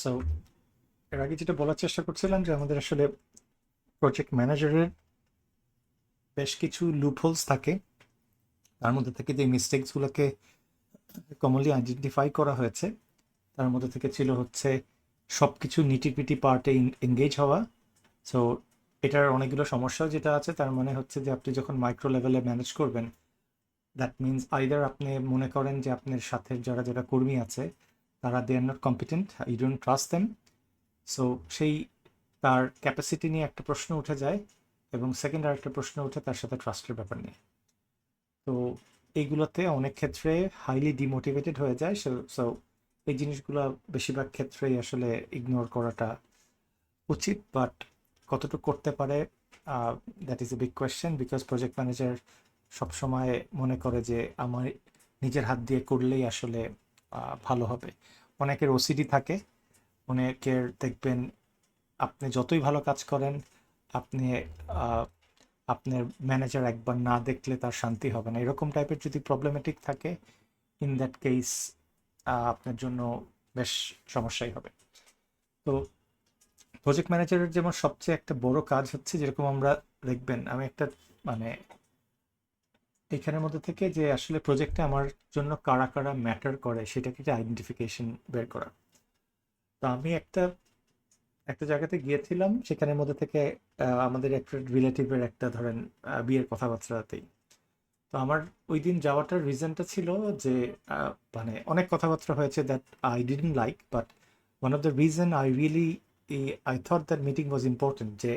So এর আগে যেটা বলার চেষ্টা করছিলাম যে আমাদের আসলে প্রজেক্ট ম্যানেজারের বেশ কিছু লুপহোলস থাকে। তার মধ্যে থেকে যে মিস্টেকসগুলোকে কমনলি আইডেন্টিফাই করা হয়েছে তার মধ্যে থেকে ছিল হচ্ছে সব কিছু নিটিপিটি পার্টে এঙ্গেজ হওয়া। সো এটার অনেকগুলো সমস্যাও যেটা আছে, তার মানে হচ্ছে যে আপনি যখন মাইক্রো লেভেলে ম্যানেজ করবেন, দ্যাট মিনস আইদার আপনি মনে করেন যে আপনার সাথে যারা যারা কর্মী আছে তারা they are not competent, you don't trust them. So সেই তার ক্যাপাসিটি নিয়ে একটা প্রশ্ন উঠে যায়, এবং সেকেন্ড আর একটা প্রশ্ন উঠে তার সাথে ট্রাস্টের ব্যাপার নিয়ে। তো এইগুলোতে অনেক ক্ষেত্রে হাইলি ডিমোটিভেটেড হয়ে যায়। সো সো এই জিনিসগুলো বেশিরভাগ ক্ষেত্রেই আসলে ইগনোর করাটা উচিত, বাট কতটুকু করতে পারে that is a big question, because project manager সবসময় মনে করে যে আমার নিজের হাত দিয়ে করলেই আসলে ভালো হবে। অনেকের ওসিডি থাকে, অনেকের দেখবেন আপনি যতই ভালো কাজ করেন, আপনি আহ, আপনার ম্যানেজার একবার না দেখলে তার শান্তি হবে না, এরকম টাইপের যদি প্রবলেমেটিক থাকে, ইন দ্যাট কেস আপনার জন্য বেশ সমস্যাই হবে। তো প্রজেক্ট ম্যানেজারের যেমন সবচেয়ে একটা বড় কাজ হচ্ছে, যেরকম আমরা দেখবেন, আমি একটা মানে এইখানের মধ্যে থেকে যে আসলে প্রজেক্টে আমার জন্য কারা কারা ম্যাটার করে সেটাকে যে আইডেন্টিফিকেশন বের করা। তো আমি একটা একটা জায়গাতে গিয়েছিলাম, সেখানের মধ্যে থেকে আমাদের একটা রিলেটিভের একটা ধরেন বিয়ের কথাবার্তাতেই। তো আমার ওই দিন যাওয়াটার রিজনটা ছিল যে মানে অনেক কথাবার্তা হয়েছে that I didn't like, but one of the reason I really I thought that meeting was important, যে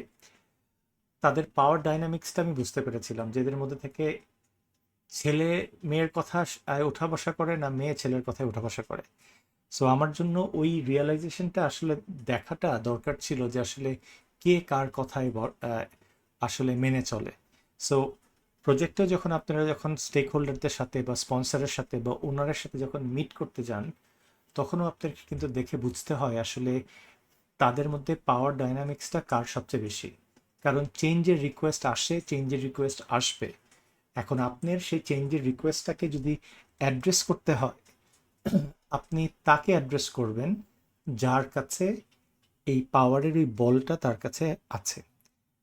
তাদের পাওয়ার ডাইনামিক্সটা আমি বুঝতে পেরেছিলাম, যে এদের মধ্যে থেকে ছেলে মেয়ের কথা ওঠা বসা করে, না মেয়ে ছেলের কথায় ওঠা বসা করে। সো আমার জন্য ওই রিয়েলাইজেশনটা আসলে দেখাটা দরকার ছিল, যে আসলে কে কার কথায় আসলে মেনে চলে। সো প্রজেক্টে যখন আপনারা যখন স্টেক হোল্ডারদের সাথে বা স্পন্সরের সাথে বা ওনারের সাথে যখন মিট করতে যান, তখনও আপনাকে কিন্তু দেখে বুঝতে হয় আসলে তাদের মধ্যে পাওয়ার ডাইনামিক্সটা কার সবচেয়ে বেশি। কারণ চেঞ্জের রিকোয়েস্ট আসে, চেঞ্জের রিকোয়েস্ট আসবে। এখন আপনার সেই চেঞ্জের রিকোয়েস্টটাকে যদি অ্যাড্রেস করতে হয়, আপনি তাকে অ্যাড্রেস করবেন যার কাছে এই পাওয়ারের ওই বলটা তার কাছে আছে।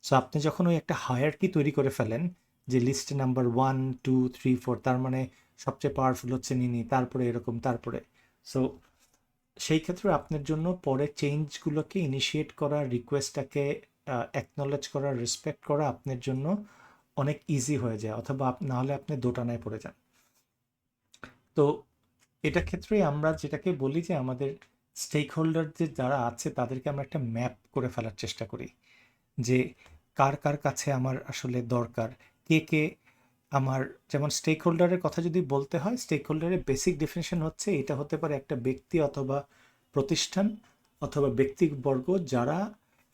সো আপনি যখন ওই একটা হায়ারকি তৈরি করে ফেলেন, যে লিস্টে নাম্বার 1 2 3 4, তার মানে সবচেয়ে পাওয়ারফুল হচ্ছে নিনি, তারপরে এরকম, তারপরে। সো সেই ক্ষেত্রে আপনার জন্য পরে চেঞ্জগুলোকে ইনিশিয়েট করা, রিকোয়েস্টটাকে অ্যাকনলেজ করা, রেসপেক্ট করা আপনার জন্য অনেক ইজি হয়ে যায়, অথবা না হলে আপনি দোটানায় পড়ে যান। তো এটা ক্ষেত্রে আমরা যেটাকে বলি যে আমাদের স্টেক হোল্ডারদের যারা আছে তাদেরকে আমরা একটা ম্যাপ করে ফেলার চেষ্টা করি, যে কার কার কাছে আমার আসলে দরকার, কে কে আমার। যেমন স্টেক হোল্ডারের কথা যদি বলতে হয়, স্টেক হোল্ডারের বেসিক ডেফিনেশন হচ্ছে এটা হতে পারে একটা ব্যক্তি অথবা প্রতিষ্ঠান অথবা ব্যক্তিবর্গ যারা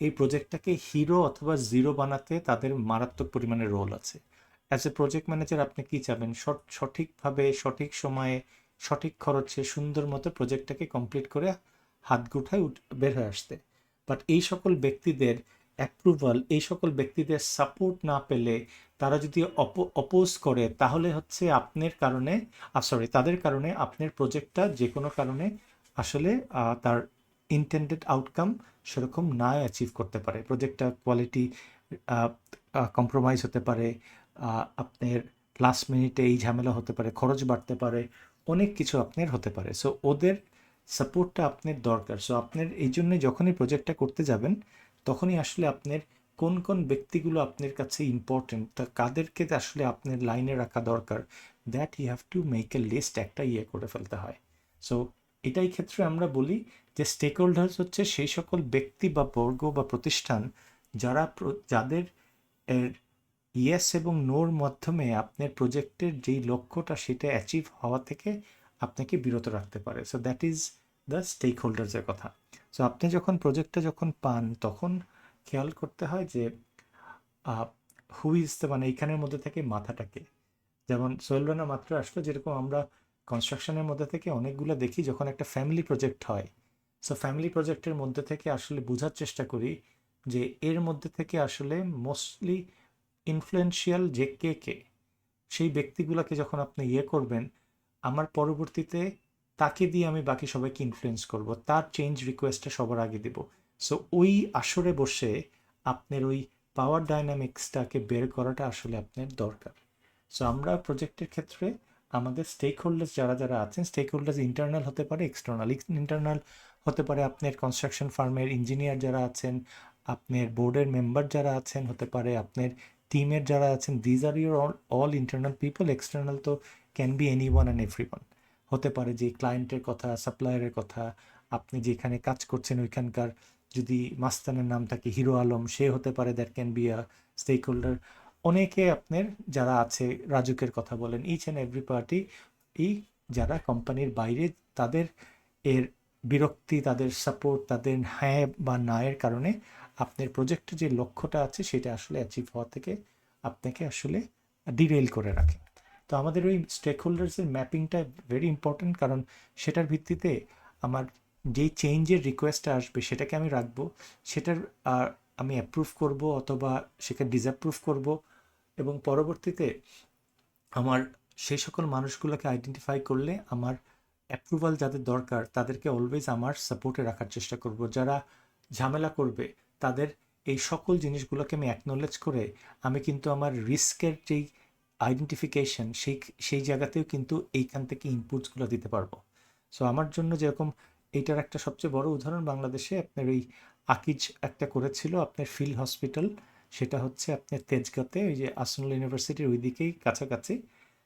এই প্রজেক্টটাকে হিরো অথবা জিরো বানাতে তাদের মারাত্মক পরিমাণে রোল আছে। অ্যাজ এ প্রজেক্ট ম্যানেজার আপনি কি চাবেন? সঠিকভাবে সঠিক সময়ে সঠিক খরচে সুন্দর মতো প্রজেক্টটাকে কমপ্লিট করে হাত গুঠায় বের হয়ে আসতে। বাট এই সকল ব্যক্তিদের অ্যাপ্রুভাল, এই সকল ব্যক্তিদের সাপোর্ট না পেলে, তারা যদি অপোজ করে, তাহলে হচ্ছে আপনার কারণে সরি তাদের কারণে আপনার প্রজেক্টটা যে কোনো কারণে আসলে তার ইনটেন্ডেড আউটকাম সেরকম না অ্যাচিভ করতে পারে। প্রজেক্টটা কোয়ালিটি কম্প্রোমাইজ হতে পারে, আপনার লাস্ট মিনিটে এই ঝামেলা হতে পারে, খরচ বাড়তে পারে, অনেক কিছু আপনার হতে পারে। সো ওদের সাপোর্টটা আপনার দরকার। সো আপনার এই জন্যে যখনই প্রজেক্টটা করতে যাবেন, তখনই আসলে আপনার কোন কোন ব্যক্তিগুলো আপনার কাছে ইম্পর্টেন্ট, তা কাদেরকে আসলে আপনার লাইনে রাখা দরকার, that you have to make a list, একটা করে ফেলতে হয়। সো এটাই ক্ষেত্রে আমরা বলি যে স্টেক হোল্ডার্স হচ্ছে সেই সকল ব্যক্তি বা বর্গ বা প্রতিষ্ঠান যারা যাদের এর ইয়েস এবং নোর মাধ্যমে আপনার প্রজেক্টের যেই লক্ষ্যটা সেটা অ্যাচিভ হওয়া থেকে আপনাকে বিরত রাখতে পারে। সো দ্যাট ইজ দ্য স্টেক হোল্ডার্সের কথা। সো আপনি যখন প্রজেক্টটা যখন পান, তখন খেয়াল করতে হয় যে হু ইজ দ্য, মানে এইখানের মধ্যে থেকে মাথাটাকে, যেমন সোহেল রানা মাত্র আসলো, যেরকম আমরা কনস্ট্রাকশনের মধ্যে থেকে অনেকগুলো দেখি যখন একটা ফ্যামিলি প্রজেক্ট হয়। সো ফ্যামিলি প্রজেক্টের মধ্যে থেকে আসলে বোঝার চেষ্টা করি যে এর মধ্যে থেকে আসলে মোস্টলি ইনফ্লুয়েন্সিয়াল যে কে কে, সেই ব্যক্তিগুলোকে যখন আপনি করবেন, আমার পরবর্তীতে তাকে দিয়ে আমি বাকি সবাইকে ইনফ্লুয়েন্স করব, তার চেঞ্জ রিকোয়েস্টটা সবার আগে দেব। সো ওই আসরে বসে আপনার ওই পাওয়ার ডাইনামিক্সটাকে বের করাটা আসলে আপনার দরকার। সো আমরা প্রজেক্টের ক্ষেত্রে আমাদের স্টেক হোল্ডার্স যারা যারা আছেন, স্টেক হোল্ডার্স ইন্টারনাল হতে পারে, এক্সটার্নাল। ইন্টারনাল হতে পারে আপনার কনস্ট্রাকশন ফার্মের ইঞ্জিনিয়ার যারা আছেন, আপনার বোর্ডের মেম্বার যারা আছেন, হতে পারে আপনার টিমের যারা আছেন। These are your all internal people. External তো can be any one and every one. হতে পারে যে ক্লায়েন্টের কথা, সাপ্লায়ারের কথা, আপনি যেখানে কাজ করছেন ওইখানকার যদি মাস্তানের নাম থাকে হিরো আলম, সে হতে পারে, that can be a stakeholder. অনেকে আপনার যারা আছে, রাজুকের কথা বলেন, ইচ অ্যান্ড এভরি পার্টি, এই যারা কোম্পানির বাইরে, তাদের এর বিরক্তি, তাদের সাপোর্ট, তাদের হ্যাঁ বা না এর কারণে আপনার প্রজেক্টের যে লক্ষ্যটা আছে সেটা আসলে অ্যাচিভ হওয়া থেকে আপনাকে আসলে ডিরেল করে রাখে। তো আমাদের ওই স্টেক হোল্ডার্সের ম্যাপিংটা ভেরি ইম্পর্ট্যান্ট, কারণ সেটার ভিত্তিতে আমার যেই চেঞ্জের রিকোয়েস্টটা আসবে সেটাকে আমি রাখবো, সেটার আমি অ্যাপ্রুভ করব অথবা সেখানে ডিসঅ্যাপ্রুভ করব, এবং পরবর্তীতে আমার সেই সকল মানুষগুলোকে আইডেন্টিফাই করলে আমার অ্যাপ্রুভাল যাদের দরকার তাদেরকে অলওয়েজ আমার সাপোর্টে রাখার চেষ্টা করব। যারা ঝামেলা করবে তাদের এই সকল জিনিসগুলোকে আমি অ্যাকনোলেজ করে আমি কিন্তু আমার রিস্কের যেই আইডেন্টিফিকেশন সেই জায়গাতেও কিন্তু এইখান থেকে ইনপুটসগুলো দিতে পারবো। সো আমার জন্য যেরকম এইটার একটা সবচেয়ে বড় উদাহরণ বাংলাদেশে আপনার ওই আকিজ একটা করেছিল আপনার ফিল্ড হসপিটাল, সেটা হচ্ছে আপনার তেজগাঁতে, ওই যে আসনল ইউনিভার্সিটির ওই দিকেই কাছাকাছি।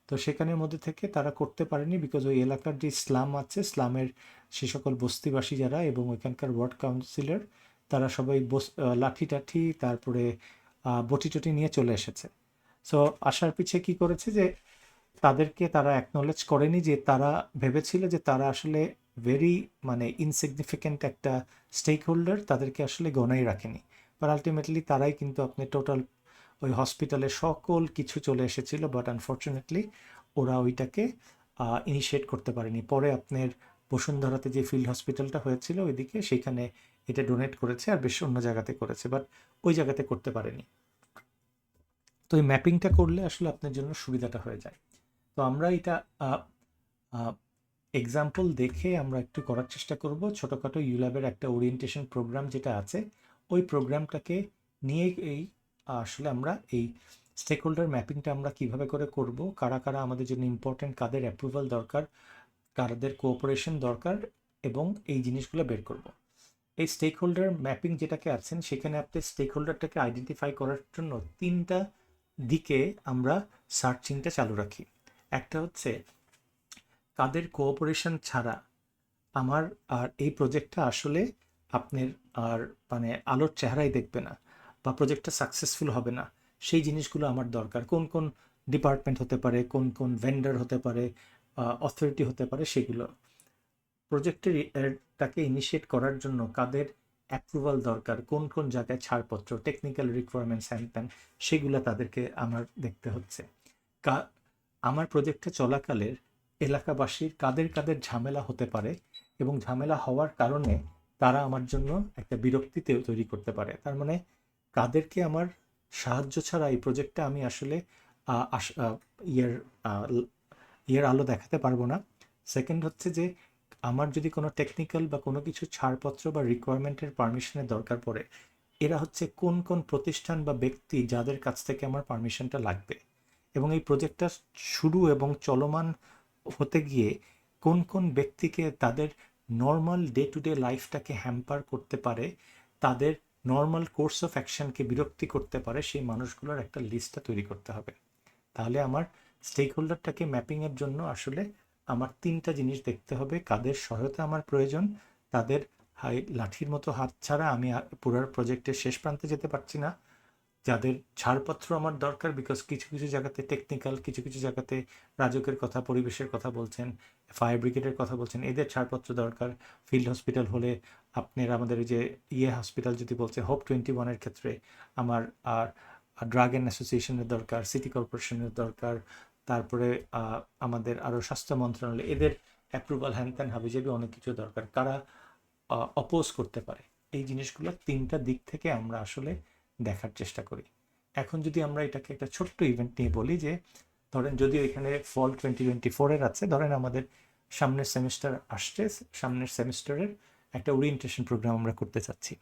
তো সেখানের মধ্যে থেকে তারা করতে পারেনি বিকজ ওই এলাকার যে স্লাম আছে, স্লামের সে সকল বস্তিবাসী যারা এবং ওইখানকার ওয়ার্ড কাউন্সিলর, তারা সবাই লাঠি টাঠি তারপরে বটি টটি নিয়ে চলে এসেছে। সো আসার পিছে কি করেছে যে তাদেরকে তারা অ্যাকনোলেজ করেনি, যে তারা ভেবেছিল যে তারা আসলে ভেরি মানে ইনসিগনিফিক্যান্ট একটা স্টেক হোল্ডার, তাদেরকে আসলে গণাই রাখেনি। বাট আলটিমেটলি তারাই কিন্তু আপনি টোটাল ওই হসপিটালের সকল কিছু চলে এসেছিল, বাট আনফর্চুনেটলি ওরা ওইটাকে ইনিশিয়েট করতে পারেনি। পরে আপনার বসুন্ধরাতে যে ফিল্ড হসপিটালটা হয়েছিল ওইদিকে, সেইখানে এটা ডোনেট করেছে আর বেশ অন্য জায়গাতে করেছে, বাট ওই জায়গাতে করতে পারেনি। তো এই ম্যাপিংটা করলে আসলে আপনার জন্য সুবিধাটা হয়ে যায়। তো আমরা এটা এক্সাম্পল দেখে আমরা একটু করার চেষ্টা করব। ছোটোখাটো ইউল্যাবের একটা ওরিয়েন্টেশন প্রোগ্রাম যেটা আছে, ওই প্রোগ্রামটাকে নিয়ে এই আসলে আমরা এই স্টেক হোল্ডার ম্যাপিংটা আমরা কিভাবে করে করব, কারা কারা আমাদের জন্য ইম্পর্টেন্ট, কাদের অ্যাপ্রুভাল দরকার, কাদের কোঅপারেশন দরকার, এবং এই জিনিসগুলো বের করব। এই স্টেক হোল্ডার ম্যাপিং যেটাকে আছেন, সেখানে আপনি স্টেক হোল্ডারটাকে আইডেন্টিফাই করার জন্য তিনটা দিকে আমরা সার্চিংটা চালু রাখি। একটা হচ্ছে কাদের কোঅপারেশন ছাড়া আমার আর এই প্রজেক্টটা আসলে আপনার আর মানে আলোর চেহারাই দেখবে না, বা প্রজেক্টটা সাকসেসফুল হবে না। সেই জিনিসগুলো আমার দরকার। কোন কোন ডিপার্টমেন্ট হতে পারে, কোন কোন ভেন্ডার হতে পারে, অথরিটি হতে পারে, সেগুলো প্রজেক্টটাকে ইনিশিয়েট করার জন্য কাদের অ্যাপ্রুভাল দরকার, কোন কোন জায়গায় ছাড়পত্র, টেকনিক্যাল রিকোয়ারমেন্টস হ্যান ত্যান, সেগুলো তাদেরকে আমার দেখতে হচ্ছে। আমার প্রজেক্টে চলাকালের এলাকাবাসীর কাদের কাদের ঝামেলা হতে পারে, এবং ঝামেলা হওয়ার কারণে তারা আমার জন্য একটা বিরক্তিতেও তৈরি করতে পারে। তার মানে কাদেরকে আমার সাহায্য ছাড়া এই প্রজেক্টটা আমি আসলে ইয়ের ইয়ের আলো দেখাতে পারবো না। সেকেন্ড হচ্ছে যে আমার যদি কোনো টেকনিক্যাল বা কোনো কিছু ছাড়পত্র বা রিকোয়ারমেন্টের পারমিশনের দরকার পড়ে, এরা হচ্ছে কোন কোন প্রতিষ্ঠান বা ব্যক্তি যাদের কাছ থেকে আমার পারমিশনটা লাগবে, এবং এই প্রজেক্টটা শুরু এবং চলমান হতে গিয়ে কোন কোন ব্যক্তিকে তাদের নর্মাল ডে টু ডে লাইফটাকে হ্যাম্পার করতে পারে, তাদের নর্মাল কোর্স অফ অ্যাকশনকে বিরক্তি করতে পারে, সেই মানুষগুলোর একটা লিস্টটা তৈরি করতে হবে। তাহলে আমার স্টেক হোল্ডারটাকে ম্যাপিংয়ের জন্য আসলে আমার তিনটা জিনিস দেখতে হবে। কাদের সহায়তা আমার প্রয়োজন, তাদের লাঠির মতো হাত ছাড়া আমি পুরো প্রজেক্টের শেষ প্রান্তে যেতে পারছি না, যাদের ছাড়পত্র আমার দরকার, বিকজ কিছু কিছু জায়গাতে টেকনিক্যাল, কিছু কিছু জায়গাতে রাজকের কথা, পরিবেশের কথা বলছেন, ফায়ার ব্রিগেডের কথা বলছেন, এদের ছাড়পত্র দরকার। ফিল্ড হসপিটাল হলে আপনার আমাদের যে হসপিটাল যদি বলছে হোপ 21-এর ক্ষেত্রে আমার আর ড্রাগ অ্যান্ড অ্যাসোসিয়েশনের দরকার, সিটি কর্পোরেশনের দরকার, তারপরে আমাদের আরও স্বাস্থ্য মন্ত্রণালয়, এদের অ্যাপ্রুভাল হ্যান ত্যান হাবিজাবি অনেক কিছু দরকার, কারা অপোজ করতে পারে। এই জিনিসগুলো তিনটা দিক থেকে আমরা আসলে দেখার চেষ্টা করি। এখন যদি আমরা এটাকে একটা ছোট্ট ইভেন্ট নিয়ে বলি, যে ধরেন যদি এখানে ফল 2024-এর আছে, ধরেন আমাদের সামনের সেমিস্টার আসছে, সামনের সেমিস্টারের একটা ওরিয়েন্টেশন প্রোগ্রাম আমরা করতে চাচ্ছি।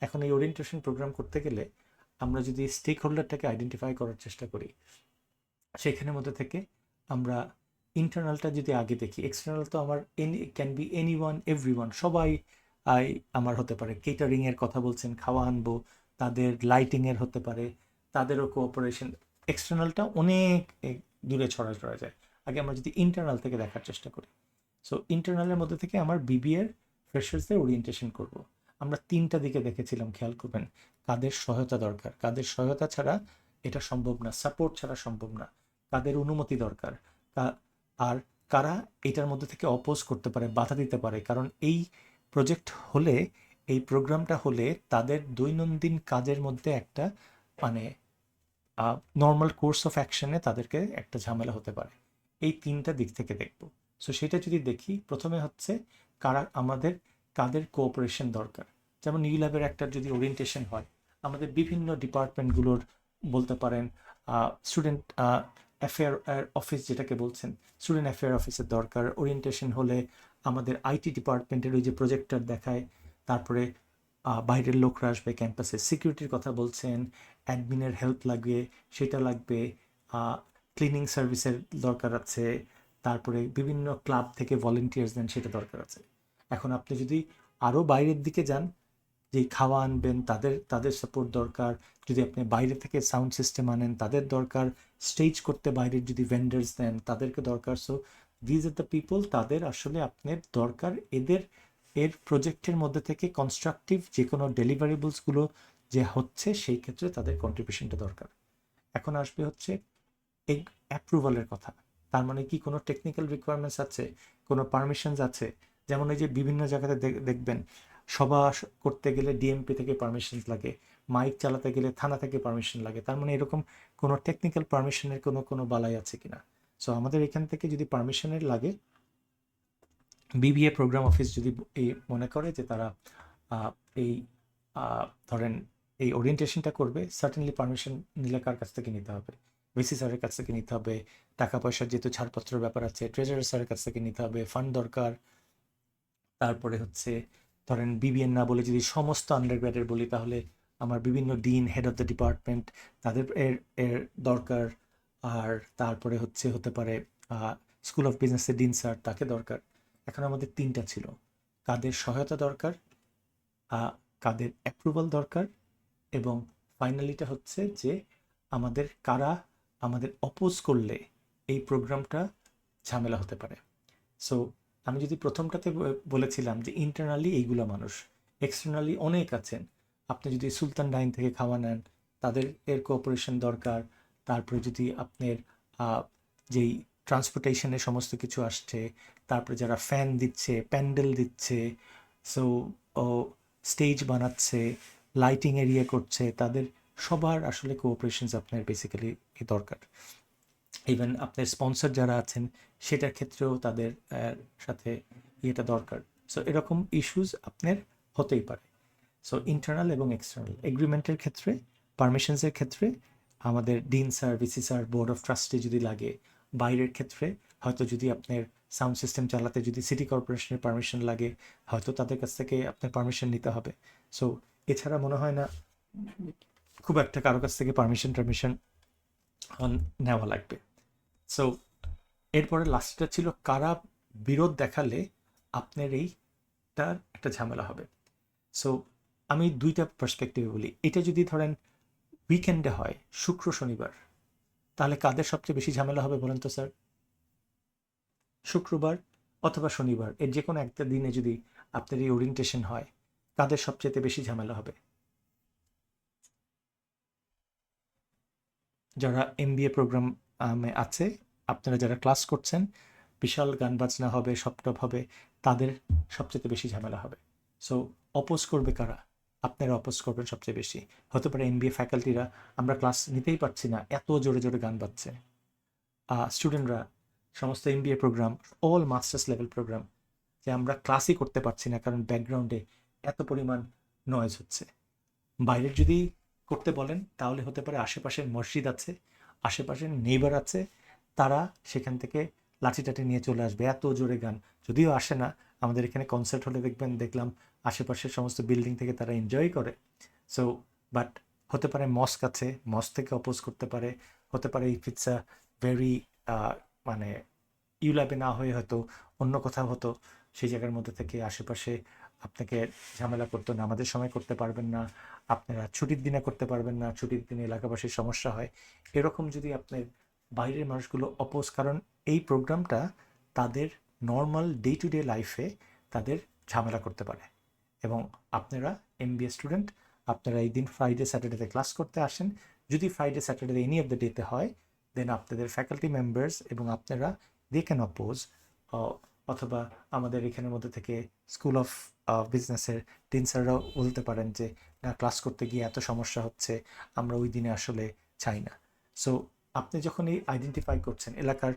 এখন এই ওরিয়েন্টেশন প্রোগ্রাম করতে গেলে আমরা যদি স্টেক হোল্ডারটাকে আইডেন্টিফাই করার চেষ্টা করি, সেখানের মধ্যে থেকে আমরা ইন্টারনালটা যদি আগে দেখি, এক্সটার্নাল তো আমার can be any one every one, সবাই আমার হতে পারে। কেটারিংয়ের কথা বলছেন, খাওয়া আনবো, তাদের লাইটিংয়ের হতে পারে, তাদেরও কোঅপারেশন। এক্সটার্নালটা অনেক দূরে ছড়া যায়। আগে আমরা যদি ইন্টারনাল থেকে দেখার চেষ্টা করি, সো ইন্টারনালের মধ্যে থেকে আমার বিবিএর ফ্রেশার্সদের ওরিয়েন্টেশন করব। আমরা তিনটা দিকে দেখেছিলাম, খেয়াল করবেন। কাদের সহায়তা দরকার, কাদের সহায়তা ছাড়া এটা সম্ভব না, সাপোর্ট ছাড়া সম্ভব না, কাদের অনুমতি দরকার, আর কারা এটার মধ্যে থেকে অপোজ করতে পারে, বাধা দিতে পারে। কারণ এই প্রজেক্ট হলে, এই প্রোগ্রামটা হলে তাদের দৈনন্দিন কাজের মধ্যে একটা মানে নর্মাল কোর্স অফ অ্যাকশনে তাদেরকে একটা ঝামেলা হতে পারে। এই তিনটা দিক থেকে দেখব। সো সেটা যদি দেখি, প্রথমে হচ্ছে কাদের কোঅপারেশন দরকার। যেমন ইউল্যাবের একটা যদি ওরিয়েন্টেশন হয়, আমাদের বিভিন্ন ডিপার্টমেন্টগুলোর বলতে পারেন স্টুডেন্ট অ্যাফেয়ার অফিস যেটাকে বলছেন, স্টুডেন্ট অ্যাফেয়ার অফিসের দরকার। ওরিয়েন্টেশন হলে আমাদের আইটি ডিপার্টমেন্টের ওই যে প্রজেক্টর দেখায়, তারপরে বাইরের লোকরা আসবে ক্যাম্পাসে, সিকিউরিটির কথা বলছেন, অ্যাডমিনের হেল্প লাগবে, সেটা লাগবে, ক্লিনিং সার্ভিসের দরকার আছে, তারপরে বিভিন্ন ক্লাব থেকে ভলেন্টিয়ার্স দেন, সেটা দরকার আছে। এখন আপনি যদি আরও বাইরের দিকে যান, যে খাওয়া আনবেন তাদের সাপোর্ট দরকার, যদি আপনি বাইরে থেকে সাউন্ড সিস্টেম আনেন তাদের দরকার, স্টেজ করতে বাইরের যদি ভেন্ডার্স দেন তাদেরকে দরকার। So these are the people, তাদের আসলে আপনার দরকার। এর প্রজেক্টের মধ্যে থেকে কনস্ট্রাকটিভ যে কোনো ডেলিভারেবলসগুলো যে হচ্ছে, সেই ক্ষেত্রে তাদের কন্ট্রিবিউশনটা দরকার। এখন আসবে হচ্ছে এই অ্যাপ্রুভালের কথা। তার মানে কি কোনো টেকনিক্যাল রিকোয়ারমেন্টস আছে, কোনো পারমিশনস আছে। যেমন এই যে বিভিন্ন জায়গাতে দেখবেন, সভা করতে গেলে ডিএমপি থেকে পারমিশন লাগে, মাইক চালাতে গেলে থানা থেকে পারমিশন লাগে। তার মানে এরকম কোনো টেকনিক্যাল পারমিশনের কোনো বালাই আছে কিনা। সো আমাদের এখান থেকে যদি পারমিশনের লাগে, বিবিএ প্রোগ্রাম অফিস যদি এই মনে করে যে তারা এই ধরেন এই ওরিয়েন্টেশনটা করবে, সার্টেনলি পারমিশন নিলে কার কাছ থেকে নিতে হবে? ভিসি স্যারের কাছ থেকে নিতে হবে। টাকা পয়সার যেহেতু ছাড়পত্রের ব্যাপার আছে, ট্রেজারার স্যারের কাছ থেকে নিতে হবে, ফান্ড দরকার। তারপরে হচ্ছে ধরেন বিবিএন না বলে যদি সমস্ত আন্ডারগ্র্যাডের বলি, তাহলে আমার বিভিন্ন dean, head of the department, তাদের এর দরকার। আর তারপরে হতে পারে স্কুল অফ বিজনেসের ডিন স্যার, তাকে দরকার। এখন আমাদের তিনটা ছিল, কাদের সহায়তা দরকার, কাদের অ্যাপ্রুভাল দরকার, এবং ফাইনালিটা হচ্ছে যে কারা আমাদের অপোজ করলে এই প্রোগ্রামটা ঝামেলা হতে পারে। সো আমি যদি প্রথমটাতে বলেছিলাম যে ইন্টারনালি এইগুলো মানুষ, এক্সটার্নালি অনেক আছেন। আপনি যদি সুলতান ডাইন থেকে খাওয়া নেন, তাদের কোঅপারেশন দরকার। তারপরে যদি আপনার যেই ট্রান্সপোর্টেশনের সমস্ত কিছু আসছে, তারপরে যারা ফ্যান দিচ্ছে, প্যান্ডেল দিচ্ছে, সো স্টেজ বানাচ্ছে, লাইটিং এরিয়া করছে, তাদের সবার আসলে কোঅপারেশনস আপনার বেসিক্যালি দরকার। ইভেন আপনার স্পন্সর যারা আছেন, সেটার ক্ষেত্রেও তাদের সাথে ইয়েটা দরকার। সো এরকম ইস্যুস আপনার হতেই পারে। সো ইন্টারনাল এবং এক্সটার্নাল এগ্রিমেন্টের ক্ষেত্রে, পারমিশনসের ক্ষেত্রে আমাদের dean sir, VC sir, board of trustee যদি লাগে। বাইরের ক্ষেত্রে হয়তো যদি আপনার সাউন্ড সিস্টেম চালাতে যদি সিটি কর্পোরেশনের পারমিশন লাগে, হয়তো তাদের কাছ থেকে আপনার পারমিশন নিতে হবে। সো এছাড়া মনে হয় না খুব একটা কারো কাছ থেকে পারমিশন নেওয়া লাগবে। সো এরপরে লাস্টটা ছিল কারা বিরোধ দেখালে আপনার এইটার একটা ঝামেলা হবে। সো আমি দুইটা পার্সপেক্টিভে বলি। এটা যদি ধরেন উইকেন্ডে হয়, শুক্র শনিবার, তাহলে কাদের সবচেয়ে বেশি ঝামেলা হবে বলেন তো স্যার? শুক্রবার অথবা শনিবার, এর যে কোনো একটা দিনে যদি আপনার এই ওরিয়েন্টেশন হয়, কাদের সবচেয়ে বেশি ঝামেলা হবে? যারা এমবিএ প্রোগ্রাম আছে, আপনারা যারা ক্লাস করছেন, বিশাল গান বাজনা হবে, সবটপ হবে, তাদের সবচেয়ে বেশি ঝামেলা হবে। সো অপোজ করবে কারা? আপনারা অপোজ করবেন সবচেয়ে বেশি। হতে পারে এমবিএ ফ্যাকাল্টিরা, আমরা ক্লাস নিতেই পারছি না, এত জোরে জোরে গান বাজছে। স্টুডেন্টরা, সমস্ত MBA program, all masters level program, যে আমরা ক্লাসই করতে পারছি না কারণ ব্যাকগ্রাউন্ডে এত পরিমাণ নয়েজ হচ্ছে। বাইরের যদি করতে বলেন, তাহলে হতে পারে আশেপাশের মসজিদ আছে, আশেপাশের নেইবার আছে, তারা সেখান থেকে লাঠি টাঠি নিয়ে চলে আসবে, এত জোরে গান। যদিও আসে না, আমাদের এখানে কনসার্ট হলে দেখলাম আশেপাশের সমস্ত বিল্ডিং থেকে তারা এনজয় করে। সো বাট হতে পারে মস্ক আছে, মস্ক থেকে অপোজ করতে পারে। হতে পারে ইফ ইটস আ ভেরি মানে ইউল্যাবে না হয়ে হয়তো অন্য কোথাও হতো, সেই জায়গার মধ্যে থেকে আশেপাশে আপনাকে ঝামেলা করতো না, আমাদের সময় করতে পারবেন না, আপনারা ছুটির দিনে করতে পারবেন না, ছুটির দিনে এলাকাবাসীর সমস্যা হয়, এরকম যদি আপনার বাইরের মানুষগুলো অপোজ, কারণ এই প্রোগ্রামটা তাদের নর্মাল ডে টু ডে লাইফে তাদের ঝামেলা করতে পারে। এবং আপনারা এমবিএ স্টুডেন্ট, আপনারা এই দিন ফ্রাইডে স্যাটারডেতে ক্লাস করতে আসেন, যদি Friday Saturday any of the ডেতে হয়, দেন আপনাদের ফ্যাকাল্টি মেম্বার্স এবং আপনারা দে ক্যান অপোজ। অথবা আমাদের এখানের মধ্যে থেকে স্কুল অফ বিজনেসের ডিন স্যাররাও বলতে পারেন যে না, ক্লাস করতে গিয়ে এত সমস্যা হচ্ছে, আমরা ওই দিনে আসলে চাই না। সো আপনি যখন এই আইডেন্টিফাই করছেন এলাকার,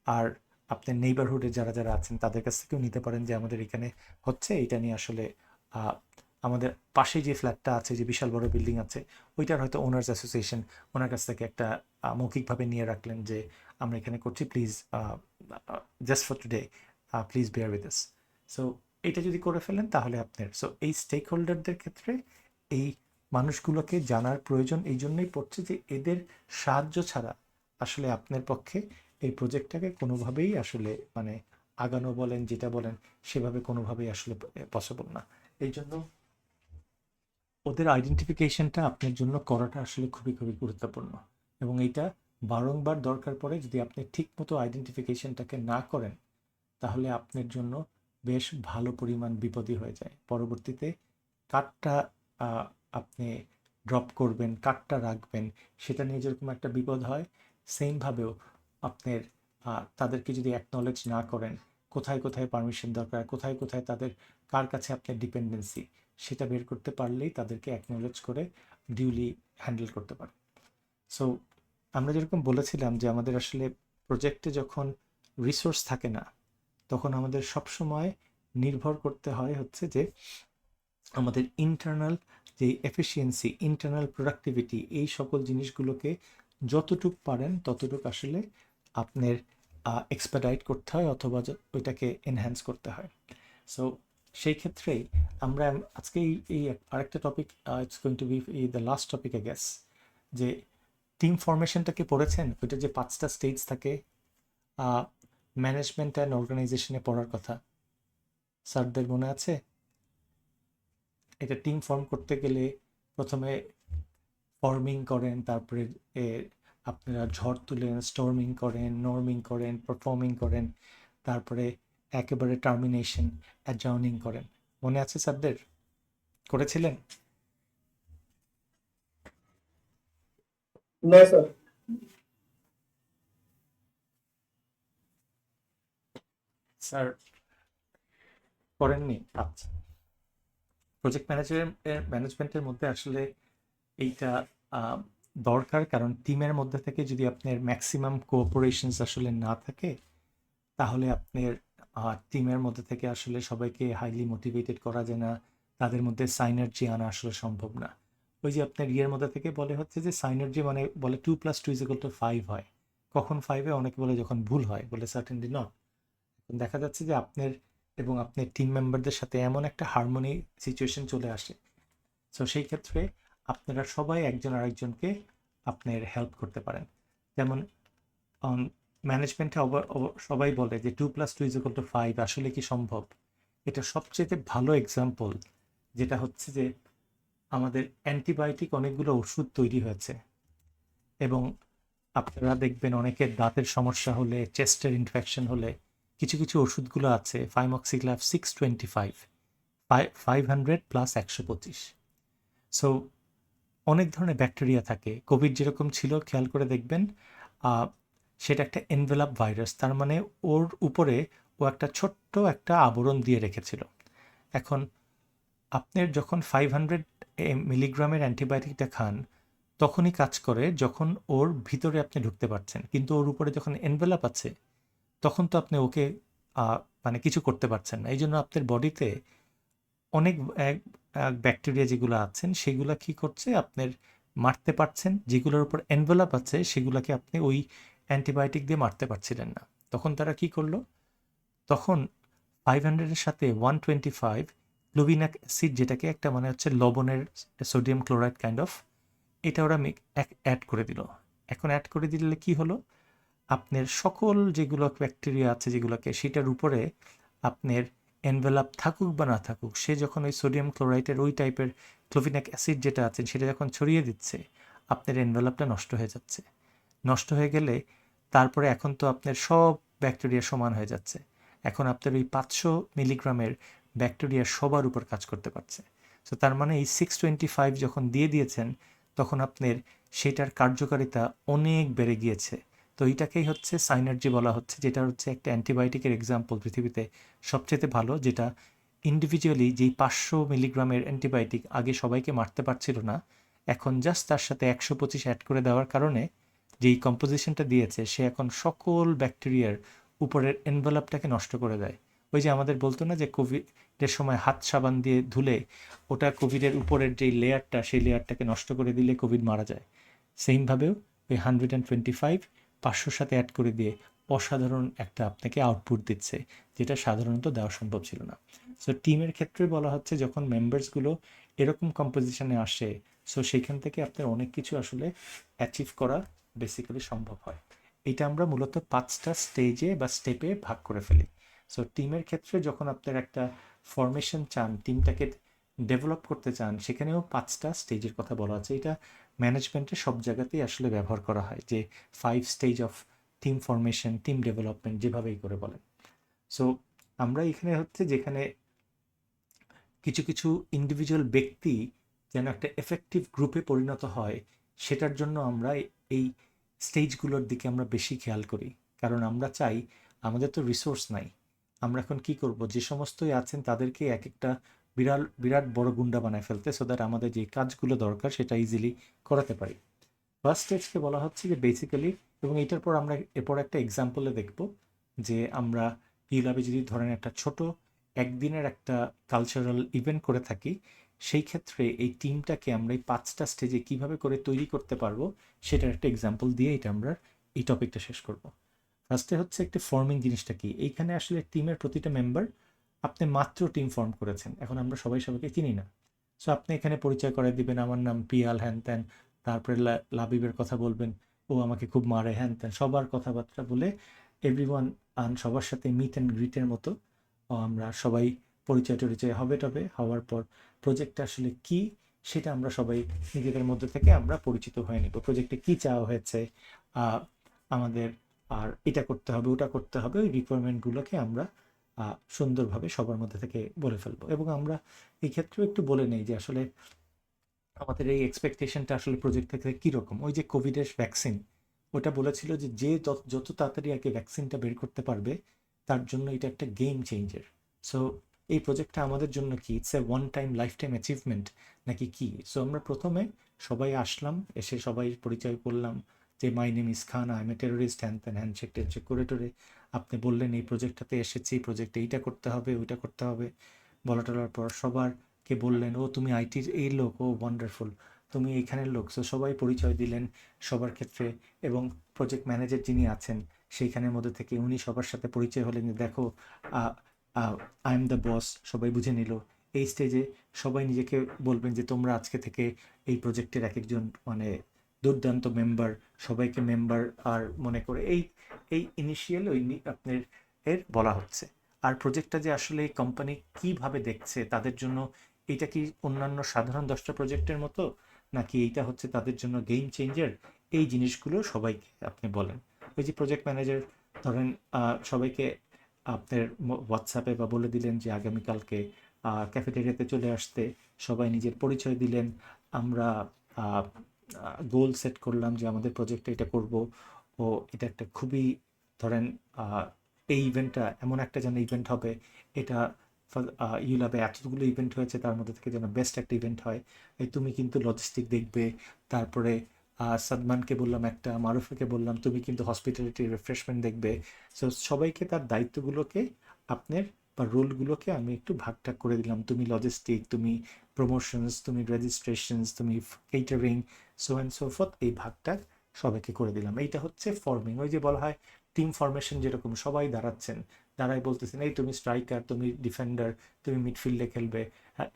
আর আপনার নেইবারহুডে যারা যারা আছেন তাদের কাছ থেকেও নিতে পারেন যে আমাদের এখানে হচ্ছে, এটা নিয়ে আসলে আমাদের পাশে যে ফ্ল্যাটটা আছে, যে বিশাল বড় বিল্ডিং আছে, ওইটার হয়তো ওনার্স অ্যাসোসিয়েশন, ওনার কাছ থেকে একটা মৌখিকভাবে নিয়ে রাখলেন যে আমরা এখানে করছি, please just for today please bear with us. So এইটা যদি করে ফেলেন তাহলে আপনার, সো এই স্টেক হোল্ডারদের ক্ষেত্রে এই মানুষগুলোকে জানার প্রয়োজন এই জন্যই পড়ছে যে এদের সাহায্য ছাড়া আসলে আপনার পক্ষে এই প্রজেক্টটাকে কোনোভাবেই আসলে মানে আগানো বলেন, যেটা বলেন, সেভাবে কোনোভাবেই আসলে পসিবল না। এই জন্য ওদের আইডেন্টিফিকেশনটা আপনার জন্য করাটা আসলে খুবই খুবই গুরুত্বপূর্ণ। এবং এইটা বারংবার দরকার পড়ে, যদি আপনি ঠিকমতো আইডেন্টিফিকেশনটাকে না করেন তাহলে আপনার জন্য বেশ ভালো পরিমাণ বিপদই হয়ে যায়। পরবর্তীতে কার্ডটা আপনি ড্রপ করবেন, কার্ডটা রাখবেন, সেটা নিয়ে যেরকম একটা বিপদ হয়, সেমভাবেও আপনার তাদেরকে যদি অ্যাকনলেজ না করেন, কোথায় কোথায় পারমিশন দরকার, কোথায় কোথায় তাদের, কার কাছে আপনার ডিপেন্ডেন্সি, সেটা বের করতে পারলেই তাদেরকে অ্যাকনলেজ করে ডিউলি হ্যান্ডেল করতে পারে। সো আমরা যেরকম বলেছিলাম যে আমাদের আসলে প্রজেক্টে যখন রিসোর্স থাকে না, তখন আমাদের সবসময় নির্ভর করতে হয় হচ্ছে যে আমাদের ইন্টারনাল যে এফিসিয়েন্সি, ইন্টারনাল প্রোডাক্টিভিটি, এই সকল জিনিসগুলোকে যতটুক পারেন ততটুক আসলে আপনার এক্সপার্টাইট করতে হয়, অথবা ওইটাকে এনহ্যান্স করতে হয়। সো সেই ক্ষেত্রেই আমরা আজকে এই আরেকটা topic, it's going to B the last topic I guess, যে টিম ফরমেশনটাকে পড়েছেন, ওইটা যে 5টা স্টেজ থাকে ম্যানেজমেন্ট অ্যান্ড অর্গানাইজেশনে পড়ার কথা, স্যারদের মনে আছে? এটা টিম ফর্ম করতে গেলে প্রথমে ফর্মিং করেন, তারপরে আপনারা ঝড় তুলেন, স্টর্মিং করেন, নর্মিং করেন, পারফর্মিং করেন, তারপরে একেবারে টার্মিনেশন, অ্যাডজার্নিং করেন। মনে আছে স্যারদের? করেছিলেন? না স্যার। স্যার করেননি? আচ্ছা। প্রজেক্ট ম্যানেজমেন্টের মধ্যে আসলে এইটা দরকার, কারণ টিমের মধ্যে থেকে যদি আপনার ম্যাক্সিমাম কোঅপারেশনস আসলে না থাকে, তাহলে আপনার টিমের মধ্যে থেকে আসলে সবাইকে হাইলি মোটিভেটেড করা যায় না, তাদের মধ্যে সাইনার্জি আনা আসলে সম্ভব না। ওই যে আপনার ইয়ের মধ্যে থেকে বলে হচ্ছে যে সাইনার্জি মানে বলে 2+2=5 হয়। কখন 5 হয়? অনেকে বলে যখন ভুল হয়, বলে সার্টেনলি নট। দেখা যাচ্ছে যে আপনার এবং আপনার টিম মেম্বারদের সাথে এমন একটা হারমোনি সিচুয়েশন চলে আসে, সো সেই ক্ষেত্রে আপনারা সবাই একজন আরেকজনকে আপনার হেল্প করতে পারেন। যেমন ম্যানেজমেন্টে সবাই বলে যে 2+2=5, আসলে কি সম্ভব? এটা সবচেয়ে ভালো এক্সাম্পল যেটা হচ্ছে যে আমাদের অ্যান্টিবায়োটিক অনেকগুলো ওষুধ তৈরি হয়েছে, এবং আপনারা দেখবেন অনেকের দাঁতের সমস্যা হলে, চেস্টের ইনফেকশন হলে কিছু কিছু ওষুধগুলো আছে, ফাইমক্সিক্লাভ 625, 500+125। সো অনেক ধরনের ব্যাকটেরিয়া থাকে। কোভিড যেরকম ছিল খেয়াল করে দেখবেন, সেটা একটা এনভেলাপ ভাইরাস, তার মানে ওর উপরে ও একটা ছোট্ট একটা আবরণ দিয়ে রেখেছিল। এখন আপনার যখন 500 মিলিগ্রামের অ্যান্টিবায়োটিকটা খান, তখনই কাজ করে যখন ওর ভিতরে আপনি ঢুকতে পারছেন, কিন্তু ওর উপরে যখন এনভেলাপ আছে তখন তো আপনি ওকে মানে কিছু করতে পারছেন না। এই জন্য আপনার বডিতে অনেক ব্যাকটেরিয়া যেগুলো আছেন সেগুলো কি করছে, আপনার মারতে পারছেন, যেগুলোর উপর এনভেলাপ আছে সেগুলোকে আপনি ওই অ্যান্টিবায়োটিক দিয়ে মারতে পারছিলেন না। তখন তারা কি করলো, তখন 500-এর সাথে 125 ক্লোভিনাক অ্যাসিড, যেটাকে একটা মানে হচ্ছে লবণের সোডিয়াম ক্লোরাইড কাইন্ড অফ, এটা ওরা অ্যাড করে দিল। এখন অ্যাড করে দিলে কি হলো, আপনার সকল যেগুলো ব্যাকটেরিয়া আছে যেগুলোকে, সেটার উপরে আপনার এনভেলাপ থাকুক বা না থাকুক, সে যখন ওই সোডিয়াম ক্লোরাইডের ওই টাইপের ক্লোভিনাক অ্যাসিড যেটা আছে সেটা যখন ছড়িয়ে দিচ্ছে, আপনার এনভেলাপটা নষ্ট হয়ে যাচ্ছে। নষ্ট হয়ে গেলে তারপরে এখন তো আপনার সব ব্যাকটেরিয়া সমান হয়ে যাচ্ছে। এখন আপনার ওই 500 মিলিগ্রামের ব্যাকটেরিয়া সবার উপর কাজ করতে পারছে। সো তার মানে এই 625 যখন দিয়ে দিয়েছেন, তখন আপনার সেটার কার্যকারিতা অনেক বেড়ে গিয়েছে। তো এইটাকেই হচ্ছে সাইনার্জি বলা হচ্ছে, যেটা হচ্ছে একটা অ্যান্টিবায়োটিকের এক্সাম্পল পৃথিবীতে সবচেয়ে ভালো, যেটা ইন্ডিভিজুয়ালি যেই 500 মিলিগ্রামের অ্যান্টিবায়োটিক আগে সবাইকে মারতে পারছিল না, এখন জাস্ট তার সাথে 125 অ্যাড করে দেওয়ার কারণে যেই কম্পোজিশনটা দিয়েছে, সে এখন সকল ব্যাকটেরিয়ার উপরের এনভেলপটাকে নষ্ট করে দেয়। ওই যে আমাদের বলতো না যে কোভিডের সময় হাত সাবান দিয়ে ধুলে ওটা কোভিডের উপরের যেই লেয়ারটা, সেই লেয়ারটাকে নষ্ট করে দিলে কোভিড মারা যায়। সেমভাবেও ওই 125 500-র সাথে অ্যাড করে দিয়ে অসাধারণ একটা আপনাকে আউটপুট দিচ্ছে, যেটা সাধারণত দেওয়া সম্ভব ছিল না। সো টিমের ক্ষেত্রে বলা হচ্ছে যখন মেম্বার্সগুলো এরকম কম্পোজিশনে আসে, সো সেইখান থেকে আপনার অনেক কিছু আসলে অ্যাচিভ করা বেসিক্যালি সম্ভব হয়। এটা আমরা মূলত 5টা স্টেজে বা স্টেপে ভাগ করে ফেলি। সো টিমের ক্ষেত্রে যখন আপনার একটা ফরমেশন চান, টিমটাকে ডেভেলপ করতে চান, সেখানেও 5টা স্টেজের কথা বলা আছে। এটা ম্যানেজমেন্টের সব জায়গাতেই আসলে ব্যবহার করা হয়, যে 5 stage of team formation, team development যেভাবেই করে বলেন। সো আমরা এখানে হচ্ছে যেখানে কিছু কিছু ইন্ডিভিজুয়াল ব্যক্তি যেন একটা এফেক্টিভ গ্রুপে পরিণত হয়, সেটার জন্য আমরা এই স্টেজগুলোর দিকে আমরা বেশি খেয়াল করি। কারণ আমরা চাই, আমাদের তো রিসোর্স নাই, আমরা এখন কি করব, যে সমস্তই আছেন তাদেরকে এক একটা বিরাট বড় গুন্ডা বানায় ফেলতে, সো দ্যাট আমাদের যে কাজগুলো দরকার সেটা ইজিলি করাতে পারি। ফার্স্ট স্টেজকে বলা হচ্ছে যে বেসিক্যালি, এবং এটার পর আমরা এরপর একটা এক্সাম্পলে দেখব যে আমরা ইউল্যাবে যদি ধরেন একটা ছোট একদিনের একটা কালচারাল ইভেন্ট করে থাকি, সেই ক্ষেত্রে এই টিমটাকে আমরা এই 5টা স্টেজে কিভাবে করে তৈরি করতে পারবো সেটার একটা এক্সাম্পল দিয়ে এটা আমরা এই টপিকটা শেষ করব। ফার্স্টে হচ্ছে একটা ফর্মিং জিনিসটা কি, এইখানে আসলে টিমের প্রতিটা মেম্বার, আপনি মাত্র টিম ফর্ম করেছেন, এখন আমরা সবাই সবাইকে চিনি না। সো আপনি এখানে পরিচয় করে দিবেন, আমার নাম পিয়াল, হ্যান ত্যান, তারপরে লাবিবের কথা বলবেন, ও আমাকে খুব মারে, হ্যান ত্যান সবার কথাবার্তা বলে এভরিওয়ান সবার সাথে মিট অ্যান্ড গ্রিটের মতো আমরা সবাই পরিচয় টরিচয় হবে, টবে হওয়ার পর প্রজেক্টটা আসলে কি সেটা আমরা সবাই নিজেদের মধ্যে থেকে আমরা পরিচিত হয়ে নিব। প্রজেক্টে কি চাওয়া হয়েছে আমাদের, আর এটা করতে হবে ওটা করতে হবে, ওই রিকোয়ারমেন্টগুলোকে আমরা সুন্দরভাবে সবার মধ্যে থেকে বলে ফেলবো। এবং আমরা এই ক্ষেত্রেও একটু বলে নেই যে আসলে আমাদের এই এক্সপেকটেশনটা আসলে প্রজেক্ট থেকে কীরকম। ওই যে কোভিডের ভ্যাকসিন, ওটা বলেছিল যে যত তাড়াতাড়ি আগে ভ্যাকসিনটা বের করতে পারবে, তার জন্য এটা একটা গেম চেঞ্জার। সো এই প্রজেক্টটা আমাদের জন্য কি, it's a one time life time achievement নাকি কি? সো আমরা প্রথমে সবাই আসলাম, এসে সবাই পরিচয় করলাম যে my name is Khan, I M A terrorist, হ্যান ত্যান হ্যান্ডশেক ট্যান্ডশেক করে টোরে আপনি বললেন এই প্রজেক্টটাতে এসেছি, এই প্রজেক্টে এইটা করতে হবে ওইটা করতে হবে, বলা টলার পর সবার কে বললেন, ও তুমি আইটির এই লোক, ও ওয়ান্ডারফুল, তুমি এইখানের লোক। সো সবাই পরিচয় দিলেন সবার ক্ষেত্রে, এবং প্রজেক্ট ম্যানেজার যিনি আছেন সেইখানের মধ্যে থেকে উনি সবার সাথে পরিচয় হলেন, দেখো আই এম দ্য বস, সবাই বুঝে নিল। এই স্টেজে সবাই নিজেকে বলবেন যে তোমরা আজকে থেকে এই প্রজেক্টের এক একজন মানে দুর্দান্ত মেম্বার, সবাইকে মেম্বার আর মনে করে এই এই ইনিশিয়াল ওই আপনার এর বলা হচ্ছে। আর প্রজেক্টটা যে আসলে এই কোম্পানি কীভাবে দেখছে তাদের জন্য, এটা কি অন্যান্য সাধারণ 10টা প্রজেক্টের মতো, নাকি এইটা হচ্ছে তাদের জন্য গেম চেঞ্জার, এই জিনিসগুলো সবাইকে আপনি বলেন। ওই যে প্রজেক্ট ম্যানেজার ধরেন সবাইকে আপনার হোয়াটসঅ্যাপে বা বলে দিলেন যে আগামীকালকে ক্যাফেটেরিয়াতে চলে আসতে, সবাই নিজের পরিচয় দিলেন, আমরা গোল সেট করলাম যে আমাদের প্রজেক্টে এটা করব, ও এটা একটা খুবই ধরেন এই ইভেন্টটা এমন একটা যেন ইভেন্ট হবে, এটা ইউল্যাবে এতগুলো ইভেন্ট হয়েছে তার মধ্যে থেকে যেন বেস্ট একটা ইভেন্ট হয়। এই তুমি কিন্তু লজিস্টিক দেখবে, তারপরে সাদমানকে বললাম একটা, মারুফকে বললাম তুমি কিন্তু হসপিটালিটি রিফ্রেশমেন্ট দেখবে। সো সবাইকে তার দায়িত্বগুলোকে আপনার বা রোলগুলোকে আমি একটু ভাগ করে দিলাম, তুমি লজিস্টিক, তুমি প্রমোশনস, তুমি রেজিস্ট্রেশনস, তুমি catering, so and so forth, এই ভাগটা সবাইকে করে দিলাম। এইটা হচ্ছে ফর্মিং। ওই যে বলা হয় টিম ফরমেশন যেরকম সবাই দাঁড়াচ্ছেন, দাঁড়াই বলতেছেন এই তুমি স্ট্রাইকার, তুমি ডিফেন্ডার, তুমি মিডফিল্ডে খেলবে,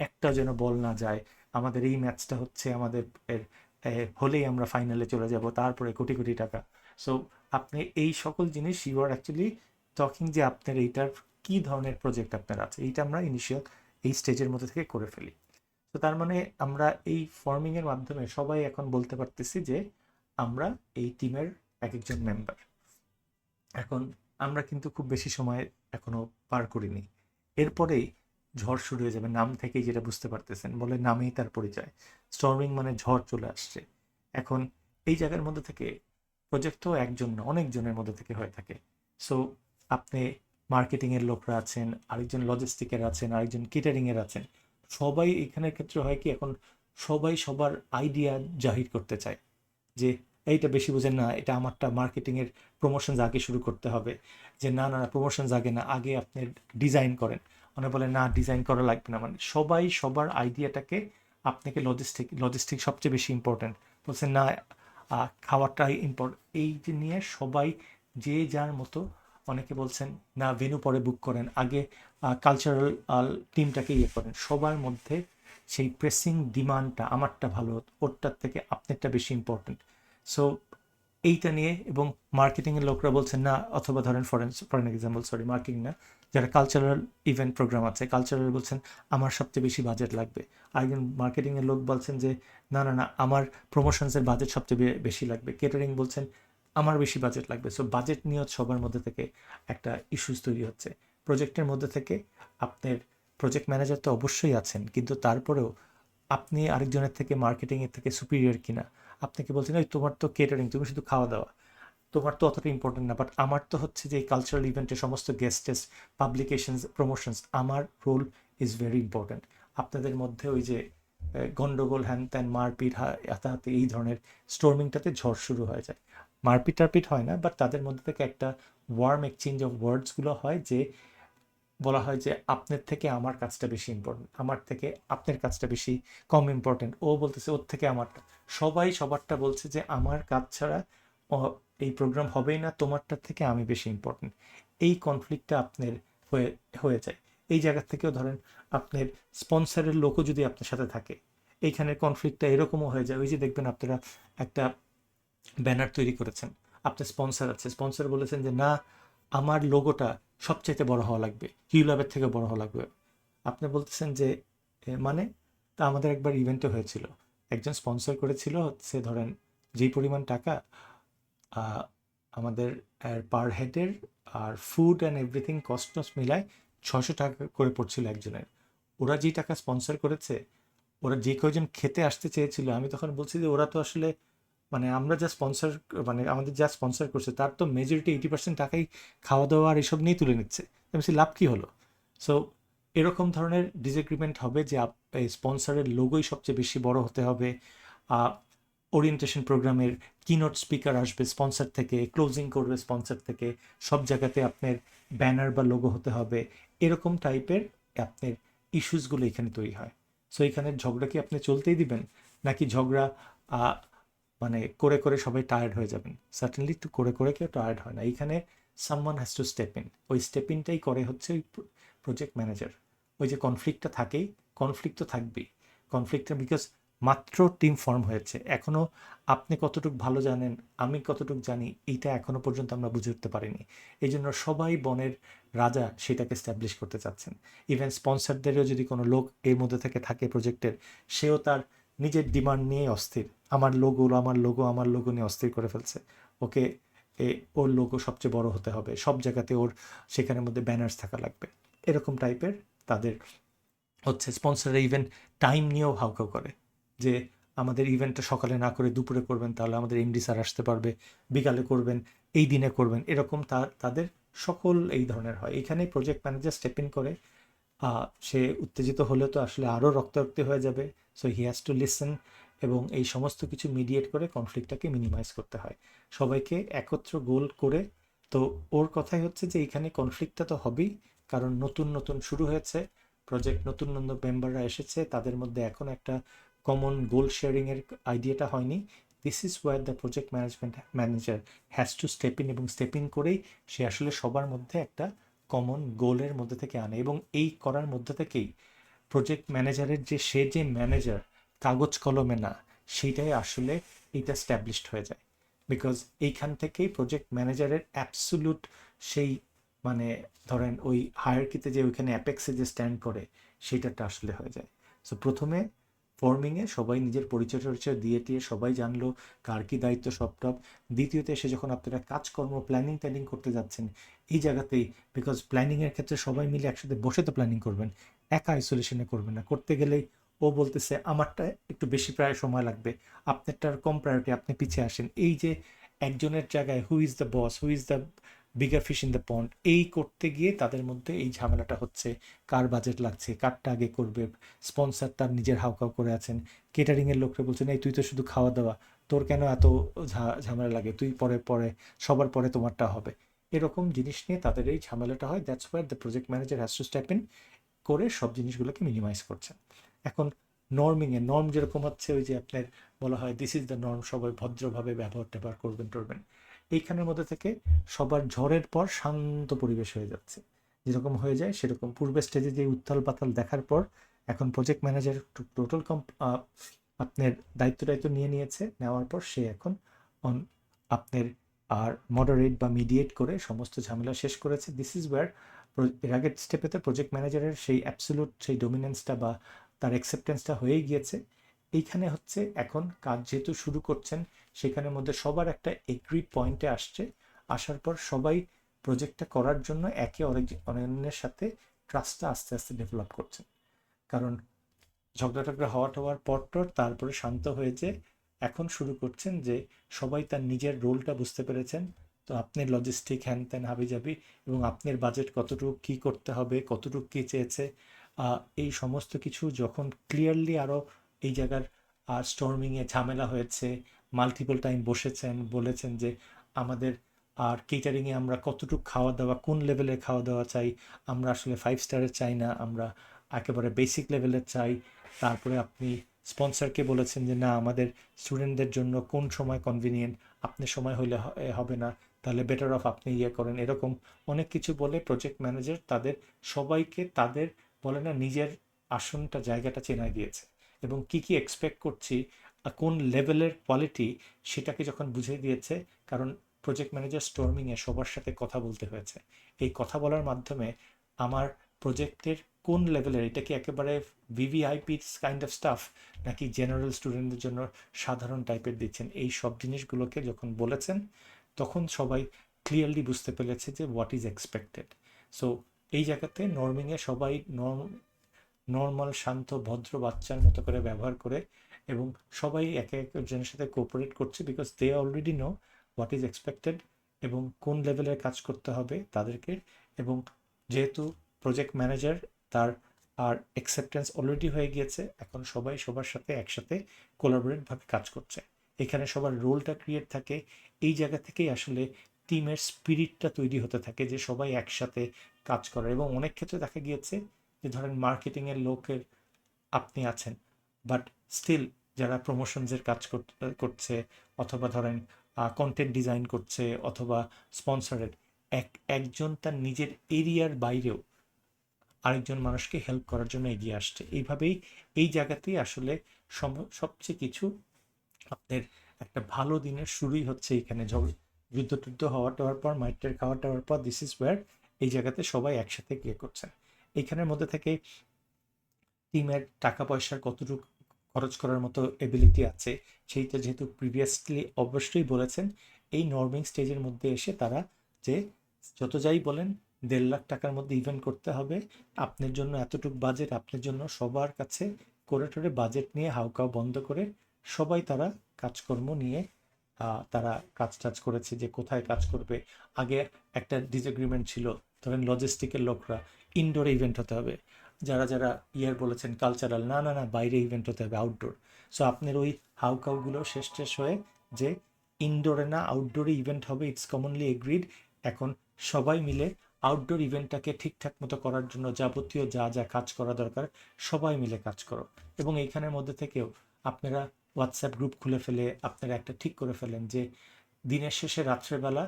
একটা যেন বল না যায়, আমাদের এই ম্যাচটা হচ্ছে আমাদের হলেই আমরা ফাইনালে চলে যাব, তারপরে কোটি কোটি টাকা। সো আপনি এই সকল জিনিস ইউ আর অ্যাকচুয়ালি টকিং যে আপনার এইটার কী ধরনের প্রজেক্ট আপনার আছে, এইটা আমরা ইনিশিয়াল এই স্টেজের মধ্যে থেকে করে ফেলি। তো তার মানে আমরা এই ফর্মিংয়ের মাধ্যমে সবাই এখন বলতে পারতেছি যে আমরা এই টিমের এক একজন মেম্বার। এখন আমরা কিন্তু খুব বেশি সময় এখনো পার করিনি, এরপরেই ঝড় শুরু হয়ে যাবে। নাম থেকেই যেটা বুঝতে পারতেছেন, বলে নামেই তার পরিচয়, স্টর্মিং মানে ঝড় চলে আসছে। এখন এই জায়গার মধ্যে থেকে প্রজেক্ট তো একজন না, অনেকজনের মধ্যে থেকে হয়ে থাকে। সো আপনি মার্কেটিংয়ের লোকরা আছেন, আরেকজন লজিস্টিকের আছেন, আরেকজন কেটারিংয়ের আছেন। সবাই এখানের ক্ষেত্রে হয় কি, এখন সবাই সবার আইডিয়া জাহির করতে চায় যে এইটা বেশি বোঝেন না, এটা আমারটা, মার্কেটিংয়ের প্রমোশনস আগে শুরু করতে হবে, যে না না প্রমোশনস আগে না, আগে আপনি ডিজাইন করেন। অনেক বলে না ডিজাইন করা লাগবে না, মানে সবাই সবার আইডিয়াটাকে, আপনাকে লজিস্টিক সবচেয়ে বেশি ইম্পর্ট্যান্ট বলছেন না, খাওয়ারটাই ইম্পর্টেন্ট, এই যে নিয়ে সবাই যে যার মতো। অনেকে বলছেন না ভেন্যু পরে বুক করেন, আগে কালচারাল টিমটাকে ইয়ে করেন। সবার মধ্যে সেই প্রেসিং ডিমান্ডটা আমারটা ভালো, ওরটার থেকে আপনারটা বেশি ইম্পর্টেন্ট। সো এইটা নিয়ে, এবং মার্কেটিংয়ের লোকরা বলছেন না, অথবা ধরেন ফরেন এক্সাম্পল, সরি মার্কেটিং না, যারা কালচারাল ইভেন্ট প্রোগ্রাম আছে, কালচারাল বলছেন আমার সবচেয়ে বেশি বাজেট লাগবে। আরেকজন মার্কেটিংয়ের লোক বলছেন যে না না না, আমার প্রমোশনসের বাজেট সবচেয়ে বেশি লাগবে। কেটারিং বলছেন আমার বেশি বাজেট লাগবে। সো বাজেট নিয়ে সবার মধ্যে থেকে একটা ইস্যুস তৈরি হচ্ছে। প্রজেক্টের মধ্যে থেকে আপনার প্রজেক্ট ম্যানেজার তো অবশ্যই আছেন, কিন্তু তারপরেও আপনি আরেকজনের থেকে মার্কেটিংয়ের থেকে সুপিরিয়র কিনা। আপনাকে বলছেন ওই তোমার তো কেটারিং, তুমি শুধু খাওয়া দাওয়া, তোমার তো অতটা ইম্পর্টেন্ট না, বাট আমার তো হচ্ছে যে এই কালচারাল ইভেন্টের সমস্ত গেস্টেস, পাবলিকেশনস, প্রমোশনস, আমার রোল ইজ ভেরি ইম্পর্টেন্ট। আপনাদের মধ্যে ওই যে গন্ডগোল, হ্যান ত্যান, মারপিট, হাতাহাতি, এই ধরনের স্টর্মিংটাতে ঝড় শুরু হয়ে যায়। মারপিট টারপিট হয় না, বাট তাদের মধ্যে থেকে একটা ওয়ার্ম এক্সচেঞ্জ অফ ওয়ার্ডসগুলো হয়, যে বলা হয় যে আপনার থেকে আমার কাজটা বেশি ইম্পর্টেন্ট, আমার থেকে আপনার কাজটা বেশি কম ইম্পর্টেন্ট। ও বলতেছে ওর থেকে আমারটা, সবাই সবারটা বলছে যে আমার কাজ ছাড়া এই প্রোগ্রাম হবেই না, তোমারটার থেকে আমি বেশি ইম্পর্টেন্ট। এই কনফ্লিক্টটা আপনার হয়ে হয়ে যায়। এই জায়গা থেকেও ধরেন আপনার স্পন্সরের লোকও যদি আপনার সাথে থাকে, এইখানের কনফ্লিক্টটা এরকমও হয়ে যায়। ওই যে দেখবেন আপনারা একটা ব্যানার তৈরি করেছেন, আপনার স্পন্সর আছে, স্পন্সর বলেছেন যে না আমার লোগোটা সবচাইতে বড় হওয়া লাগবে, হিউল্যাবের থেকে বড় হওয়া লাগবে। আপনি বলতেছেন যে মানে, তা আমাদের একবার ইভেন্টে হয়েছিল, একজন স্পন্সর করেছিল হচ্ছে ধরেন যেই পরিমাণ টাকা আমাদের পার হেডের আর ফুড অ্যান্ড এভরিথিং কস্ট মিলায় 600 টাকা করে পড়ছিল একজনের। ওরা যেই টাকা স্পন্সর করেছে, ওরা যে কয়জন খেতে আসতে চেয়েছিল, আমি তখন বলছি যে ওরা তো আসলে মানে আমরা যা স্পন্সর, মানে আমাদের যা স্পন্সর করছে তার তো মেজরিটি 80% টাকাই খাওয়া দাওয়া আর এসব নিয়ে তুলে নিচ্ছে, আমি বলছি লাভ কী হলো। সো এরকম ধরনের ডিসএগ্রিমেন্ট হবে যে এই স্পন্সরের লোগোই সবচেয়ে বেশি বড় হতে হবে। ওরিয়েন্টেশন প্রোগ্রামের কিনোট স্পিকার আসবে স্পন্সর থেকে, ক্লোজিং করবে স্পন্সর থেকে, সব জায়গাতে আপনার ব্যানার বা লোগো হতে হবে, এরকম টাইপের আপনার ইস্যুসগুলো এখানে তৈরি হয়। সো এখানে ঝগড়া কি আপনি চলতেই দিবেন, নাকি ঝগড়া মানে করে করে সবাই টায়ার্ড হয়ে যাবেন? সার্টেনলি একটু করে করে কেউ টায়ার্ড হয় না, এইখানে someone has to step in. ওই স্টেপ ইনটাই করে হচ্ছে ওই প্রজেক্ট ম্যানেজার। ওই যে কনফ্লিক্টটা থাকেই, কনফ্লিক্ট তো থাকবেই, কনফ্লিক্টটা বিকজ মাত্র টিম ফর্ম হয়েছে, এখনও আপনি কতটুকু ভালো জানেন, আমি কতটুকু জানি, এইটা এখনও পর্যন্ত আমরা বুঝে উঠতে পারিনি। এই জন্য সবাই বনের রাজা সেটাকে স্ট্যাবলিশ করতে চাচ্ছেন। ইভেন স্পন্সরদেরও যদি কোনো লোক এর মধ্যে থেকে থাকে প্রজেক্টের, সেও তার নিজের ডিমান্ড নিয়ে অস্থির, আমার লোগো আমার লোগো আমার লোগো নিয়ে অস্থির করে ফেলছে। ওকে ওর লোগো সবচেয়ে বড় হতে হবে, সব জায়গাতে ওর সেখানের মধ্যে ব্যানার্স থাকা লাগবে, এরকম টাইপের তাদের হচ্ছে। স্পন্সররা ইভেন টাইম নিয়েও হাউকাউ করে যে আমাদের ইভেন্টটা সকালে না করে দুপুরে করবেন, তাহলে আমাদের এমডি স্যার আসতে পারবে, বিকালে করবেন, এই দিনে করবেন, এরকম তাদের সকল এই ধরনের হয়। এখানেই প্রজেক্ট ম্যানেজার স্টেপ ইন করে। সে উত্তেজিত হলে তো আসলে আরও রক্তারক্তি হয়ে যাবে। So he has to listen, এবং এই সমস্ত কিছু মিডিয়েট করে কনফ্লিক্টটাকে মিনিমাইজ করতে হয়, সবাইকে একত্র গোল করে। তো ওর কথাই হচ্ছে যে এইখানে কনফ্লিক্টটা তো হবেই, কারণ নতুন নতুন শুরু হয়েছে প্রজেক্ট, নতুন নতুন মেম্বাররা এসেছে, তাদের মধ্যে এখন একটা কমন গোল শেয়ারিংয়ের আইডিয়াটা হয়নি। This is where the project manager has to step in, এবং স্টেপ ইন করেই সে আসলে সবার মধ্যে একটা কমন গোলের মধ্যে থেকে আনে, এবং এই করার মধ্যে থেকেই প্রজেক্ট ম্যানেজারের যে সে যে ম্যানেজার কাগজ কলমে না, সেইটাই আসলে এটা স্ট্যাবলিশড হয়ে যায়। বিকজ এইখান থেকেই প্রজেক্ট ম্যানেজারের অ্যাবসোলুট সেই মানে ধরেন ওই হায়ারকিতে যে ওইখানে অ্যাপেক্সে যে স্ট্যান্ড করে সেইটাটা আসলে হয়ে যায়। সো প্রথমে ফর্মিংয়ে সবাই নিজের পরিচয় টরিচয় দিয়ে টিয়ে সবাই জানলো কার কী দায়িত্ব সব টপ। দ্বিতীয়ত এসে যখন আপনারা কাজকর্ম প্ল্যানিং ট্যানিং করতে যাচ্ছেন এই জায়গাতেই, বিকজ প্ল্যানিংয়ের ক্ষেত্রে সবাই মিলে একসাথে বসে তো প্ল্যানিং করবেন, একা আইসোলেশনে করবেন না। করতে গেলেই ও বলতেছে আমারটা একটু বেশি প্রায় সময় লাগবে, আপনারটার কম প্রায়োরিটি, আপনি পিছিয়ে আসেন। এই যে একজনের জায়গায় who is the boss, who is the bigger fish in the pond, এই করতে গিয়ে তাদের মধ্যে এই ঝামেলাটা হচ্ছে। কার বাজেট লাগছে, কারটা আগে করবে, স্পন্সর তার নিজের হাউকাউ করে আছেন, কেটারিংয়ের লোকরা বলছেন এই তুই তো শুধু খাওয়া দাওয়া, তোর কেন এত ঝামেলা লাগে, তুই পরে পরে সবার পরে তোমারটা হবে। এরকম জিনিস নিয়ে তাদের এই ঝামেলাটা হয়। That's where the project manager has to step in করে সব জিনিসগুলোকে মিনিমাইজ করছেন। এখন নর্মিংয়ে নর্ম যেরকম হচ্ছে ওই যে আপনার বলা হয় দিস ইজ দ্য নর্ম, সবাই ভদ্রভাবে ব্যবহার ট্যাবহার করবেন টরবেন, এইখানের মধ্যে থেকে সবার ঝড়ের পর শান্ত পরিবেশ হয়ে যাচ্ছে। যেরকম হয়ে যায় সেরকম পূর্বের স্টেজে যে উত্তাল পাতাল দেখার পর এখন প্রজেক্ট ম্যানেজার টোটাল আপনার দায়িত্ব নিয়ে নিয়েছে, নেওয়ার পর সে এখন অন আপনার আর মডারেট বা মিডিয়েট করে সমস্ত ঝামেলা শেষ করেছে। দিস ইজ ওয়্যার এর আগের স্টেপেতে প্রজেক্ট ম্যানেজারের সেই অ্যাবসোলুট সেই ডোমিনেন্সটা বা তার অ্যাকসেপ্টেন্সটা হয়েই গিয়েছে। এইখানে হচ্ছে এখন কাজ যেহেতু শুরু করছেন সেখানের মধ্যে সবার একটা এগ্রিড পয়েন্টে আসছে, আসার পর সবাই প্রজেক্টটা করার জন্য একে অন্যের সাথে ট্রাস্টটা আস্তে আস্তে ডেভেলপ করছেন। কারণ ঝগড়া টগড়া হওয়ার পর তারপরে শান্ত হয়েছে, এখন শুরু করছেন যে সবাই তার নিজের রোলটা বুঝতে পেরেছেন। তো আপনি লজিস্টিক হ্যান ত্যান হাবিজাবি, এবং আপনার বাজেট কতটুকু কী করতে হবে, কতটুকু কী চেয়েছে, এই সমস্ত কিছু যখন ক্লিয়ারলি আরও এই জায়গার স্টর্মিংয়ে ঝামেলা হয়েছে, মাল্টিপল টাইম বসেছেন, বলেছেন যে আমাদের আর কেটারিংয়ে আমরা কতটুকু খাওয়া দাওয়া, কোন লেভেলের খাওয়া দাওয়া চাই, আমরা আসলে 5 স্টারের চাই না, আমরা একেবারে বেসিক লেভেলের চাই। তারপরে আপনি স্পন্সরকে বলেছেন যে না আমাদের স্টুডেন্টদের জন্য কোন সময় কনভিনিয়েন্ট, আপনার সময় হলে হবে না, তাহলে বেটার অফ আপনি ইয়ে করেন। এরকম অনেক কিছু বলে প্রজেক্ট ম্যানেজার তাদের সবাইকে তাদের বলে না নিজের আসনটা জায়গাটা চেনায় দিয়েছে, এবং কি কি এক্সপেক্ট করছি কোন লেভেলের কোয়ালিটি সেটাকে যখন বুঝিয়ে দিয়েছে। কারণ প্রজেক্ট ম্যানেজার স্টর্মিংয়ে সবার সাথে কথা বলতে হয়েছে। এই কথা বলার মাধ্যমে আমার প্রজেক্টের কোন লেভেলের, এটা কি একেবারে ভিভিআইপি কাইন্ড অফ স্টাফ নাকি জেনারেল স্টুডেন্টদের জন্য সাধারণ টাইপের দিচ্ছেন, এই সব জিনিসগুলোকে যখন বলেছেন তখন সবাই ক্লিয়ারলি বুঝতে পেরেছে যে হোয়াট ইজ এক্সপেক্টেড। সো এই জায়গাতে নর্মিংয়ে সবাই নর্মাল শান্ত ভদ্র বাচ্চার মতো করে ব্যবহার করে, এবং সবাই একে একজনের সাথে কোঅপারেট করছে because they already know what is expected এবং কোন লেভেলের কাজ করতে হবে তাদেরকে। এবং যেহেতু প্রজেক্ট ম্যানেজার তার আর অ্যাকসেপ্টেন্স অলরেডি হয়ে গিয়েছে, এখন সবাই সবার সাথে একসাথে কোলাবোরেটভাবে কাজ করছে। এখানে সবার রোলটা ক্রিয়েট থাকে, এই জায়গা থেকেই আসলে টিমের স্পিরিটটা তৈরি হতে থাকে যে সবাই একসাথে কাজ করে। এবং অনেক ক্ষেত্রে দেখা গিয়েছে যে ধরেন মার্কেটিংয়ের লোকের আপনি আছেন, বাট স্টিল যারা প্রমোশনসের কাজ করছে অথবা ধরেন কন্টেন্ট ডিজাইন করছে অথবা স্পন্সরের, একজন তার নিজের এরিয়ার বাইরেও আরেকজন মানুষকে হেল্প করার জন্য এগিয়ে আসছে। এইভাবেই এই জায়গাতেই আসলে সবচেয়ে কিছু আপনার একটা ভালো দিনের শুরুই হচ্ছে এখানে। যুদ্ধ টুদ্ধ হওয়ার পর মাইটের খাওয়ার পর দিস ইজ ওয়্যার এই জায়গাতে সবাই একসাথে গিয়ে করছেন। এইখানের মধ্যে থেকে টিমের টাকা পয়সার কতটুকু খরচ করার মতো এবিলিটি আছে সেইটা যেহেতু প্রিভিয়াসলি অবশ্যই বলেছেন, এই নর্মিং স্টেজের মধ্যে এসে তারা যে যত যাই বলেন 1.5 লাখ টাকার মধ্যে ইভেন্ট করতে হবে, আপনার জন্য এতটুকু বাজেট, আপনার জন্য সবার কাছে করে টোরে বাজেট নিয়ে হাউকাউ বন্ধ করে সবাই তারা কাজকর্ম নিয়ে তারা কাজ করেছে যে কোথায় কাজ করবে। আগে একটা ডিসএগ্রিমেন্ট ছিল, ধরেন লজিস্টিকের লোকরা ইনডোরে ইভেন্ট হতে হবে, যারা ইয়ার বলেছেন কালচারাল না বাইরে ইভেন্ট হতে হবে আউটডোর। সো আপনার ওই হাউকাউগুলো শেষ হয়ে যে ইনডোরে না আউটডোরে ইভেন্ট হবে, ইটস কমনলি এগ্রিড। এখন সবাই মিলে আউটডোর ইভেন্টটাকে ঠিকঠাক মতো করার জন্য যাবতীয় যা কাজ করা দরকার সবাই মিলে কাজ করো। এবং এইখানের মধ্যে থেকেও আপনারা হোয়াটসঅ্যাপ গ্রুপ খুলে ফেলে আপনারা একটা ঠিক করে ফেলেন যে দিনের শেষে রাত্রেবেলা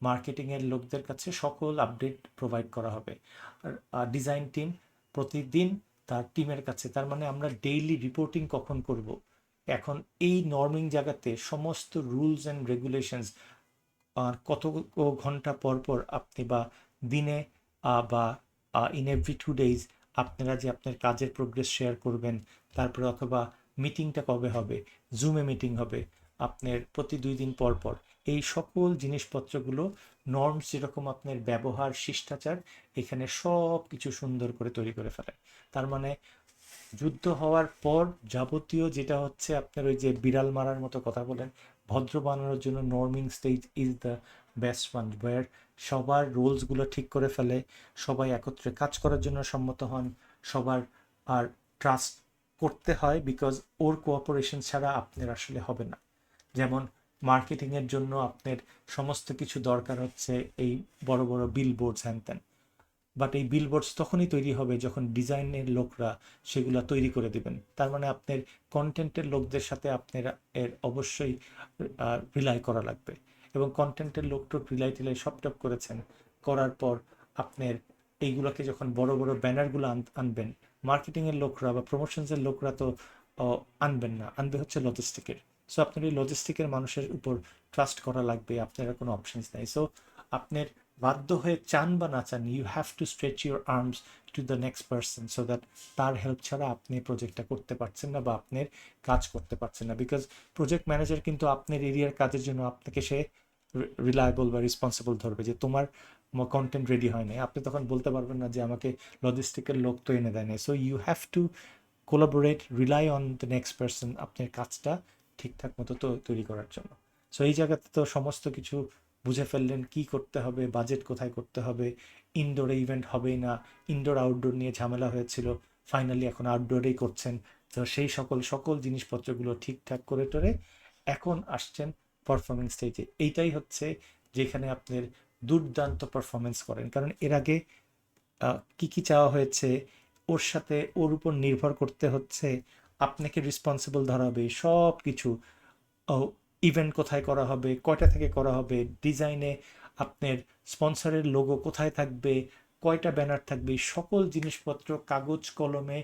মার্কেটিংয়ের লোকদের কাছে সকল আপডেট প্রোভাইড করা হবে। আর ডিজাইন টিম প্রতিদিন তার টিমের কাছে, তার মানে আমরা ডেইলি রিপোর্টিং কখন করব। এখন এই নর্মিং জায়গাতে সমস্ত রুলস অ্যান্ড রেগুলেশনস আর কত ঘন্টা পর পর আপনি বা দিনে বা ইন এভরি 2 days আপনারা যে আপনার কাজের প্রোগ্রেস শেয়ার করবেন, তারপরে অথবা মিটিংটা কবে হবে, জুমে মিটিং হবে আপনার প্রতি 2 দিন পর পর, এই সকল জিনিসপত্রগুলো নর্মস যেরকম আপনার ব্যবহার শিষ্টাচার এখানে সব কিছু সুন্দর করে তৈরি করে ফেলে। তার মানে যুদ্ধ হওয়ার পর যাবতীয় যেটা হচ্ছে আপনার ওই যে বিড়াল মারার মতো কথা বলেন, ভদ্র বানানোর জন্য norming stage is the best one, ওয়ার সবার রোলসগুলো ঠিক করে ফেলে, সবাই একত্রে কাজ করার জন্য সম্মত হন, সবার আর ট্রাস্ট করতে হয়, বিকজ ওর কোঅপারেশন ছাড়া আপনার আসলে হবে না। যেমন মার্কেটিংয়ের জন্য আপনার সমস্ত কিছু দরকার হচ্ছে এই বড় বড় বিলবোর্ডস হ্যান ত্যান, বাট এই বিলবোর্ডস তখনই তৈরি হবে যখন ডিজাইনের লোকরা সেগুলো তৈরি করে দিবেন। তার মানে আপনার কন্টেন্টের লোকদের সাথে আপনার এর অবশ্যই রিলাই করা লাগবে, এবং কন্টেন্টের লোকটোক রিলাই টিলাই সব টপ করেছেন, করার পর আপনার এইগুলোকে যখন বড় বড় ব্যানারগুলো আনবেন, মার্কেটিংয়ের লোকরা বা প্রমোশনসের লোকরা তো আনবেন না, আনবে হচ্ছে লজিস্টিকের। সো আপনার এই লজিস্টিকের মানুষের উপর ট্রাস্ট করা লাগবে, আপনারা কোনো অপশনস নাই। সো আপনার বাধ্য হয়ে চান বা না চান, you have to stretch your arms to the next person, so that তার হেল্প ছাড়া আপনি প্রজেক্টটা করতে পারছেন না বা আপনার কাজ করতে পারছেন না। বিকজ প্রজেক্ট ম্যানেজার কিন্তু আপনার এরিয়ার কাজের জন্য আপনাকে সে রিলায়েবল বা রেসপন্সিবল ধরবে যে তোমার কন্টেন্ট রেডি হয় নাই, আপনি তখন বলতে পারবেন না যে আমাকে লজিস্টিকের লোক তো এনে দেয় না। So you have to collaborate, rely on the next person আপনার কাজটা ঠিকঠাক মতো তো তৈরি করার জন্য। সো এই জায়গাতে তো সমস্ত কিছু বুঝে ফেললেন কি করতে হবে, বাজেট কোথায় করতে হবে, ইনডোরে ইভেন্ট হবেই না, ইনডোর আউটডোর নিয়ে ঝামেলা হয়েছিল, ফাইনালি এখন আউটডোরেই করছেন। তো সেই সকল জিনিসপত্রগুলো ঠিকঠাক করে টোরে এখন আসছেন পারফর্মিং স্টেজে। এইটাই হচ্ছে যেখানে আপনার দুর্দান্ত পারফরমেন্স করেন, কারণ এর আগে কি কি চাওয়া হয়েছে ওর সাথে ওর উপর নির্ভর করতে হচ্ছে, আপনাকে রেসপন্সিবল ধরা হবে সব কিছু। ইভেন্ট কোথায় করা হবে, কয়টা থেকে করা হবে, ডিজাইনে আপনার স্পন্সরের লোগো কোথায় থাকবে, কয়টা ব্যানার থাকবে, সকল জিনিসপত্র কাগজ কলমে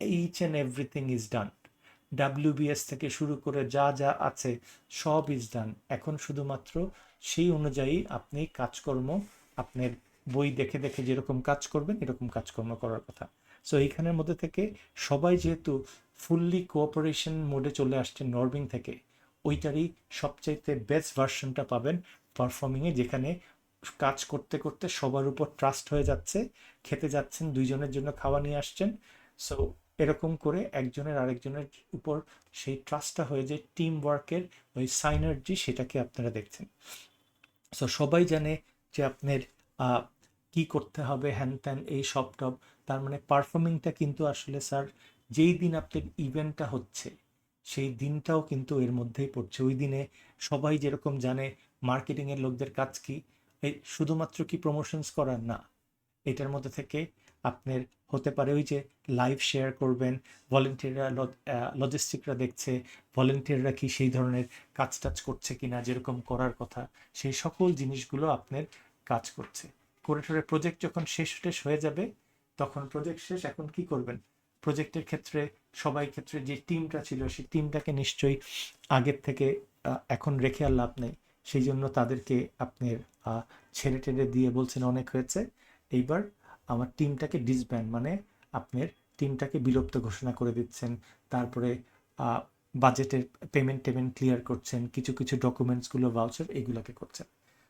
H and everything is done. WBS থেকে শুরু করে যা যা আছে সব ইজ ডান। এখন শুধুমাত্র সেই অনুযায়ী আপনি কাজকর্ম আপনার বই দেখে দেখে যেরকম কাজ করবেন এরকম কাজকর্ম করার কথা। সো এইখানের মধ্যে থেকে সবাই যেহেতু ফুললি কোঅপারেশন মোডে চলে আসছে নর্মিং থেকে, ওইটারই সবচাইতে বেস্ট ভার্সনটা পাবেন পারফর্মিংয়ে, যেখানে কাজ করতে করতে সবার উপর ট্রাস্ট হয়ে যাচ্ছে, খেতে যাচ্ছেন দুইজনের জন্য খাওয়া নিয়ে আসছেন। সো এরকম করে একজনের আরেকজনের উপর সেই ট্রাস্টটা হয়ে যায়, টিম ওয়ার্কের ওই সাইনার্জি, সেটাকে আপনারা দেখছেন। সো সবাই জানে যে আপনার কি করতে হবে হ্যান ত্যান এই সব টপ। তার মানে পারফর্মিংটা কিন্তু আসলে স্যার যেই দিন আপনার ইভেন্টটা হচ্ছে সেই দিনটাও কিন্তু এর মধ্যেই পড়ছে। ওই দিনে সবাই যেরকম জানে মার্কেটিংয়ের লোকদের কাজ কি, এই শুধুমাত্র কি প্রমোশনস করা না, এটার মধ্যে থেকে আপনার হতে পারে ওই যে লাইভ শেয়ার করবেন, ভলেন্টিয়াররা লজিস্টিকরা দেখছে ভলেন্টিয়াররা কি সেই ধরনের কাজ টাজ করছে কিনা যেরকম করার কথা, সেই সকল জিনিসগুলো আপনার কাজ করছে। করে টোরে প্রজেক্ট যখন শেষ হয়ে যাবে, তখন প্রজেক্ট শেষ, এখন কি করবেন, প্রজেক্টের ক্ষেত্রে সবাই ক্ষেত্রে যে টিমটা ছিল সেই টিমটাকে নিশ্চয়ই আগের থেকে এখন রেখে আর লাভ নেই, সেই জন্য তাদেরকে আপনার ছেড়ে টেড়ে দিয়ে বলছেন অনেক হয়েছে, এইবার আমার টিমটাকে ডিসব্যান্ড মানে আপনার টিমটাকে বিলুপ্ত ঘোষণা করে দিচ্ছেন। তারপরে বাজেটের পেমেন্ট ক্লিয়ার করছেন, কিছু কিছু ডকুমেন্টসগুলো ভাউচার এগুলোকে করছেন।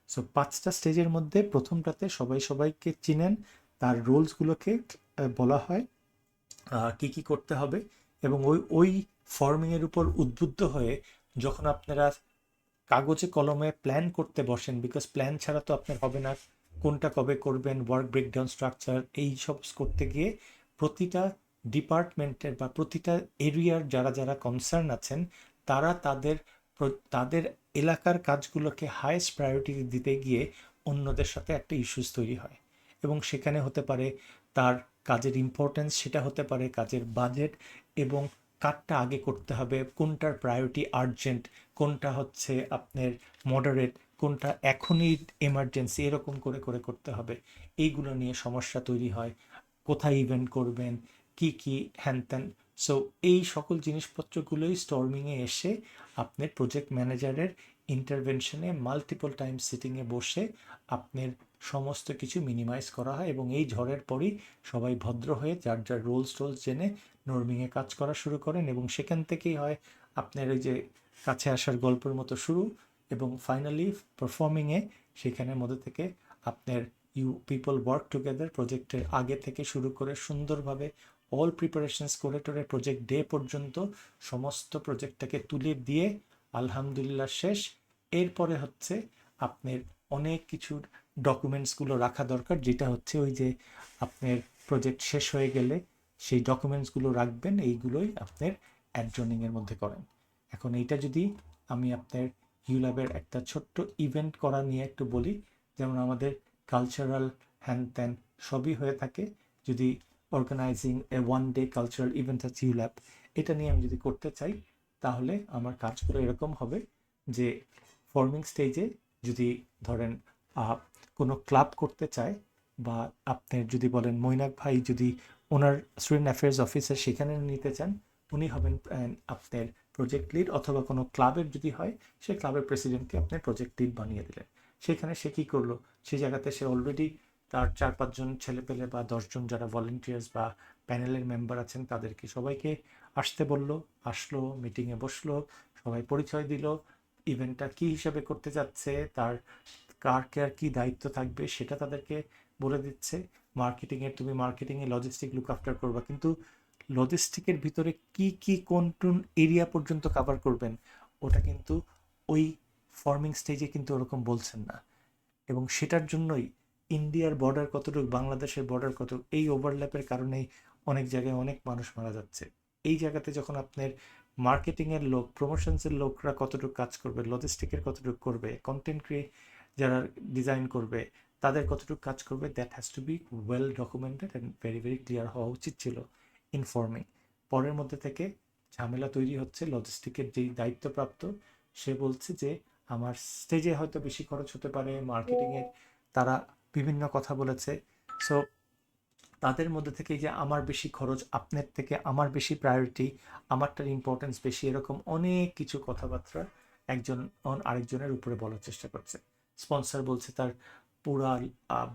সো 5টা স্টেজের মধ্যে প্রথমটাতে সবাই সবাইকে চিনেন, তার রোলসগুলোকে বলা হয় কি কি করতে হবে, এবং ওই ওই ফর্মিংয়ের উপর উদ্বুদ্ধ হয়ে যখন আপনারা কাগজে কলমে প্ল্যান করতে বসেন, বিকজ প্ল্যান ছাড়া তো আপনার হবে না, কোনটা কবে করবেন, ওয়ার্ক ব্রেকডাউন স্ট্রাকচার এই সব করতে গিয়ে প্রতিটা ডিপার্টমেন্টের বা প্রতিটা এরিয়ার যারা যারা কনসার্ন আছেন তারা তাদের তাদের এলাকার কাজগুলোকে হাইয়েস্ট প্রায়োরিটি দিতে গিয়ে অন্যদের সাথে একটা ইস্যুস তৈরি হয়, এবং সেখানে হতে পারে তার কাজের ইম্পর্টেন্স, সেটা হতে পারে কাজের বাজেট, এবং কারটা আগে করতে হবে, কোনটার প্রায়োরিটি আর্জেন্ট, কোনটা হচ্ছে আপনার মডারেট, কোনটা এখনই এমার্জেন্সি, এরকম করে করে করতে হবে। এইগুলো নিয়ে সমস্যা তৈরি হয়। কোথায় ইভেন্ট করবেন, কি কি হ্যান-ত্যান। সো এই সকল জিনিসপত্রগুলোই স্টর্মিংয়ে এসে আপনার প্রজেক্ট ম্যানেজারের ইন্টারভেনশনে মাল্টিপল টাইম সিটিংয়ে বসে আপনার সমস্ত কিছু মিনিমাইজ করা হয়, এবং এই ঝড়ের পরই সবাই ভদ্র হয়ে যার যার রোলস টোলস জেনে নর্মিংয়ে কাজ করা শুরু করেন, এবং সেখান থেকেই হয় আপনার ওই যে কাছে আসার গল্পের মতো শুরু, এবং ফাইনালি পারফর্মিংয়ে সেখানের মধ্যে থেকে আপনার ইউ পিপল ওয়ার্ক টুগেদার প্রজেক্টের আগে থেকে শুরু করে সুন্দরভাবে অল প্রিপারেশনস করে টোরে প্রজেক্ট ডে পর্যন্ত সমস্ত প্রজেক্টটাকে তুলে দিয়ে আলহামদুলিল্লাহ শেষ। এরপরে হচ্ছে আপনার অনেক কিছুর ডকুমেন্টসগুলো রাখা দরকার, যেটা হচ্ছে ওই যে আপনার প্রজেক্ট শেষ হয়ে গেলে সেই ডকুমেন্টসগুলো রাখবেন, এইগুলোই আপনার অ্যাডজর্নিংয়ের মধ্যে করেন। এখন এইটা যদি আমি আপনার ইউল্যাবের একটা ছোট্ট ইভেন্ট করা নিয়ে একটু বলি, যেমন আমাদের কালচারাল হ্যান ত্যান সবই হয়ে থাকে। যদি অর্গানাইজিং এ ওয়ান ডে কালচারাল ইভেন্ট আছে ইউল্যাব, এটা নিয়ে আমি যদি করতে চাই, তাহলে আমার কাজগুলো এরকম হবে যে ফর্মিং স্টেজে যদি ধরেন কোনো ক্লাব করতে চায়, বা আপনার যদি বলেন মৈনাক ভাই যদি ওনার স্টুডেন্ট অ্যাফেয়ার্স অফিসার সেখানে নিতে চান, উনি হবেন আপনার প্রজেক্ট লিড, অথবা কোনো ক্লাবের যদি হয় সেই ক্লাবের প্রেসিডেন্টকে আপনার প্রজেক্ট লিড বানিয়ে দিলেন। সেখানে সে কী করলো, সেই জায়গাতে সে অলরেডি তার 4-5 জন ছেলেপেলে বা 10 জন যারা ভলেন্টিয়ার্স বা প্যানেলের মেম্বার আছেন তাদেরকে সবাইকে আসতে বলল, আসলো, মিটিংয়ে বসলো, সবাই পরিচয় দিল, ইভেন্টটা কী হিসাবে করতে যাচ্ছে, তার কার কার কী দায়িত্ব থাকবে সেটা তাদেরকে বলে দিচ্ছে। মার্কেটিংয়ের, তুমি মার্কেটিংয়ে লজিস্টিক লুক আফটার করবা, কিন্তু লজিস্টিকের ভিতরে কি কি কোন কোন এরিয়া পর্যন্ত কাভার করবেন ওটা কিন্তু ওই ফর্মিং স্টেজে কিন্তু ওরকম বলছেন না। এবং সেটার জন্যই ইন্ডিয়ার বর্ডার কতটুকু, বাংলাদেশের বর্ডার কত, এই ওভারল্যাপের কারণেই অনেক জায়গায় অনেক মানুষ মারা যাচ্ছে। এই জায়গাতে যখন আপনার মার্কেটিংয়ের লোক, প্রমোশনসের লোকরা কতটুকু কাজ করবে, লজিস্টিকের কতটুকু করবে, কন্টেন্ট যারা ডিজাইন করবে তাদের কতটুকু কাজ করবে, that has to B well documented and very very clear হওয়া উচিত ছিল ইনফর্মিং। পরের মধ্যে থেকে ঝামেলা তৈরি হচ্ছে লজিস্টিকের যেই দায়িত্বপ্রাপ্ত, সে বলছে যে আমার স্টেজে হয়তো বেশি খরচ হতে পারে, মার্কেটিংয়ের তারা বিভিন্ন কথা বলেছে। সো তাদের মধ্যে থেকে যে আমার বেশি খরচ, আপনার থেকে আমার বেশি প্রায়োরিটি, আমারটার ইম্পর্টেন্স বেশি, এরকম অনেক কিছু কথাবার্তা একজন আরেকজনের উপরে বলার চেষ্টা করছে। স্পন্সর বলছে তার পুরা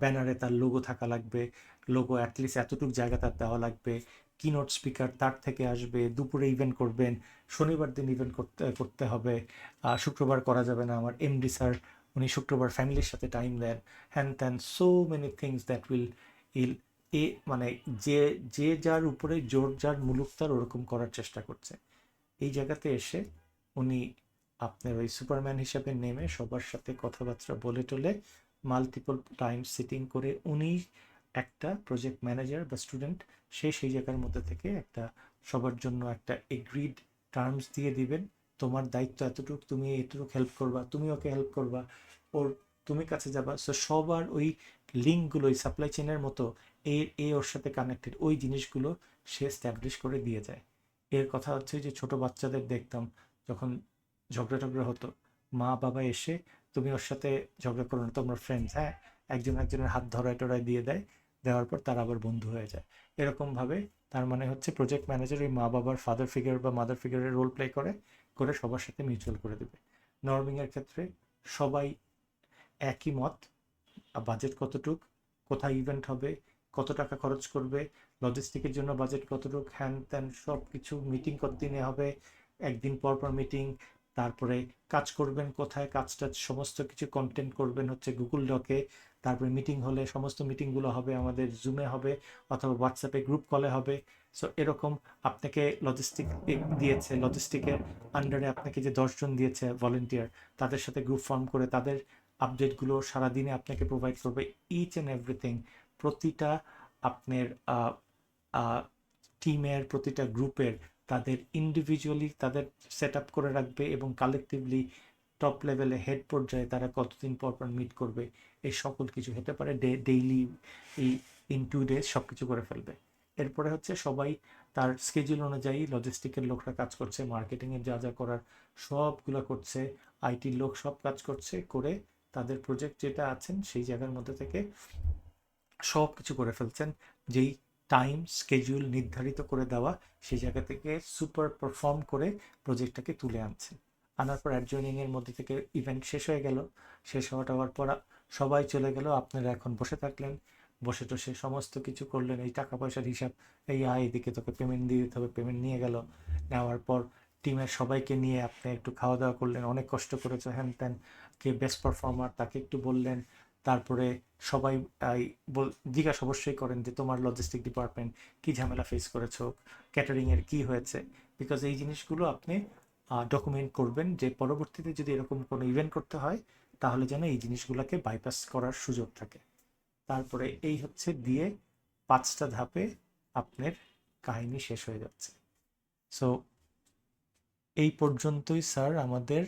ব্যানারে তার লোগো থাকা লাগবে, লোগো অ্যাটলিস্ট এতটুকু জায়গা তার দেওয়া লাগবে, কিনোট স্পিকার তার থেকে আসবে, দুপুরে ইভেন্ট করবেন, শনিবার দিন ইভেন্ট করতে হবে, শুক্রবার করা যাবে না, আমার এমডি স্যার উনি শুক্রবার ফ্যামিলির সাথে টাইম দেন, হ্যান ত্যান, so many things that will ইল এ মানে যে যে যার উপরে জোর যার মুলুক তার ওরকম করার চেষ্টা করছে। এই জায়গাতে এসে উনি আপনার ওই সুপারম্যান হিসাবে নেমে সবার সাথে কথাবার্তা বলে টলে মাল্টিপল টাইম সিটিং করে উনি একটা প্রজেক্ট ম্যানেজার বা স্টুডেন্ট, সেই জায়গার মধ্যে থেকে একটা সবার জন্য একটা এগ্রিড টার্মস দিয়ে দিবেন, তোমার দায়িত্ব এতটুকু, তুমি এতটুকু হেল্প করবা, তুমি ওকে হেল্প করবা, ওর তুমি কাছে যাবা। সো সবার ওই লিঙ্কগুলো ওই সাপ্লাই চেনের মতো ওর সাথে কানেক্টেড ওই জিনিসগুলো সে স্ট্যাবলিশ করে দিয়ে যায়। এর কথা হচ্ছে যে ছোট বাচ্চাদের দেখতাম যখন ঝগড়া টগড়া হতো, মা বাবা এসে তুমি ওর সাথে ঝগড়া করো না, তোমরা ফ্রেন্ডস, হ্যাঁ, একজন একজনের হাত ধরায় টরায় দিয়ে দেয়, দেওয়ার পর তারা আবার বন্ধু হয়ে যায়। এরকমভাবে তার মানে হচ্ছে প্রজেক্ট ম্যানেজার ওই মা বাবার ফাদার ফিগার বা মাদার ফিগারের রোল প্লে করে করে সবার সাথে মিউচুয়াল করে দেবে। নর্মিংয়ের ক্ষেত্রে সবাই একই মত, বাজেট কতটুক, কোথায় ইভেন্ট হবে, কত টাকা খরচ করবে, লজিস্টিকের জন্য বাজেট কতটুক, হ্যান ত্যান সব কিছু, মিটিং কত দিনে হবে, একদিন পর পর মিটিং, তারপরে কাজ করবেন কোথায়, কাজটা সমস্ত কিছু কন্টেন্ট করবেন হচ্ছে গুগল ডকে, তারপরে মিটিং হলে সমস্ত মিটিংগুলো হবে আমাদের জুমে হবে অথবা হোয়াটসঅ্যাপে গ্রুপ কলে হবে। সো এরকম আপনাকে লজিস্টিক দিয়েছে, লজিস্টিকের আন্ডারে আপনাকে যে 10 জন দিয়েছে ভলেন্টিয়ার, তাদের সাথে গ্রুপ ফর্ম করে তাদের আপডেটগুলো সারাদিনে আপনাকে প্রোভাইড করবে, ইচ অ্যান্ড এভরিথিং। প্রতিটা আপনার টিমের প্রতিটা গ্রুপের তাদের ইন্ডিভিজুয়ালি তাদের সেট আপ করে রাখবে, এবং কালেকটিভলি টপ লেভেলে হেড পর্যায়ে তারা কতদিন পর পর মিট করবে, এই সকল কিছু হতে পারে ডেইলি, এই ইন 2 days সব কিছু করে ফেলবে। এরপরে হচ্ছে সবাই তার স্কেডিউল অনুযায়ী লজিস্টিকের লোকরা কাজ করছে, মার্কেটিংয়ের যা যা করার সবগুলো করছে, আইটির লোক সব কাজ করছে, করে তাদের প্রজেক্ট যেটা আছেন সেই জায়গার মধ্যে থেকে সব কিছু করে ফেলছেন। যেই টাইম স্কেডিউল নির্ধারিত করে দেওয়া সেই জায়গা থেকে সুপার পারফর্ম করে প্রজেক্টটাকে তুলে আনছেন। আনার পর অ্যাডজয়নিংয়ের মধ্যে থেকে ইভেন্ট শেষ হয়ে গেল, শেষ হওয়ার পর সবাই চলে গেল, আপনারা এখন বসে থাকলেন, বসে টসে সমস্ত কিছু করলেন, এই টাকা পয়সার হিসাব, এই এদিকে তোকে পেমেন্ট দিয়ে দিতে হবে, পেমেন্ট নিয়ে গেল, নেওয়ার পর টিমের সবাইকে নিয়ে আপনি একটু খাওয়া দাওয়া করলেন, অনেক কষ্ট করেছে হ্যান ত্যান, কে বেস্ট পারফর্মার তাকে একটু বললেন। তারপরে সবাই জিজ্ঞাসা অবশ্যই করেন যে তোমার লজিস্টিক ডিপার্টমেন্ট কি ঝামেলা ফেস করেছো, ক্যাটারিংয়ের কি হয়েছে, বিকজ এই জিনিসগুলো আপনি ডকুমেন্ট করবেন, যে পরবর্তীতে যদি এরকম কোনো ইভেন্ট করতে হয় তাহলে যেন এই জিনিসগুলোকে বাইপাস করার সুযোগ থাকে। তারপরে এই হচ্ছে দিয়ে 5টা ধাপে আপনার কাহিনী শেষ হয়ে যাচ্ছে। সো এই পর্যন্তই স্যার আমাদের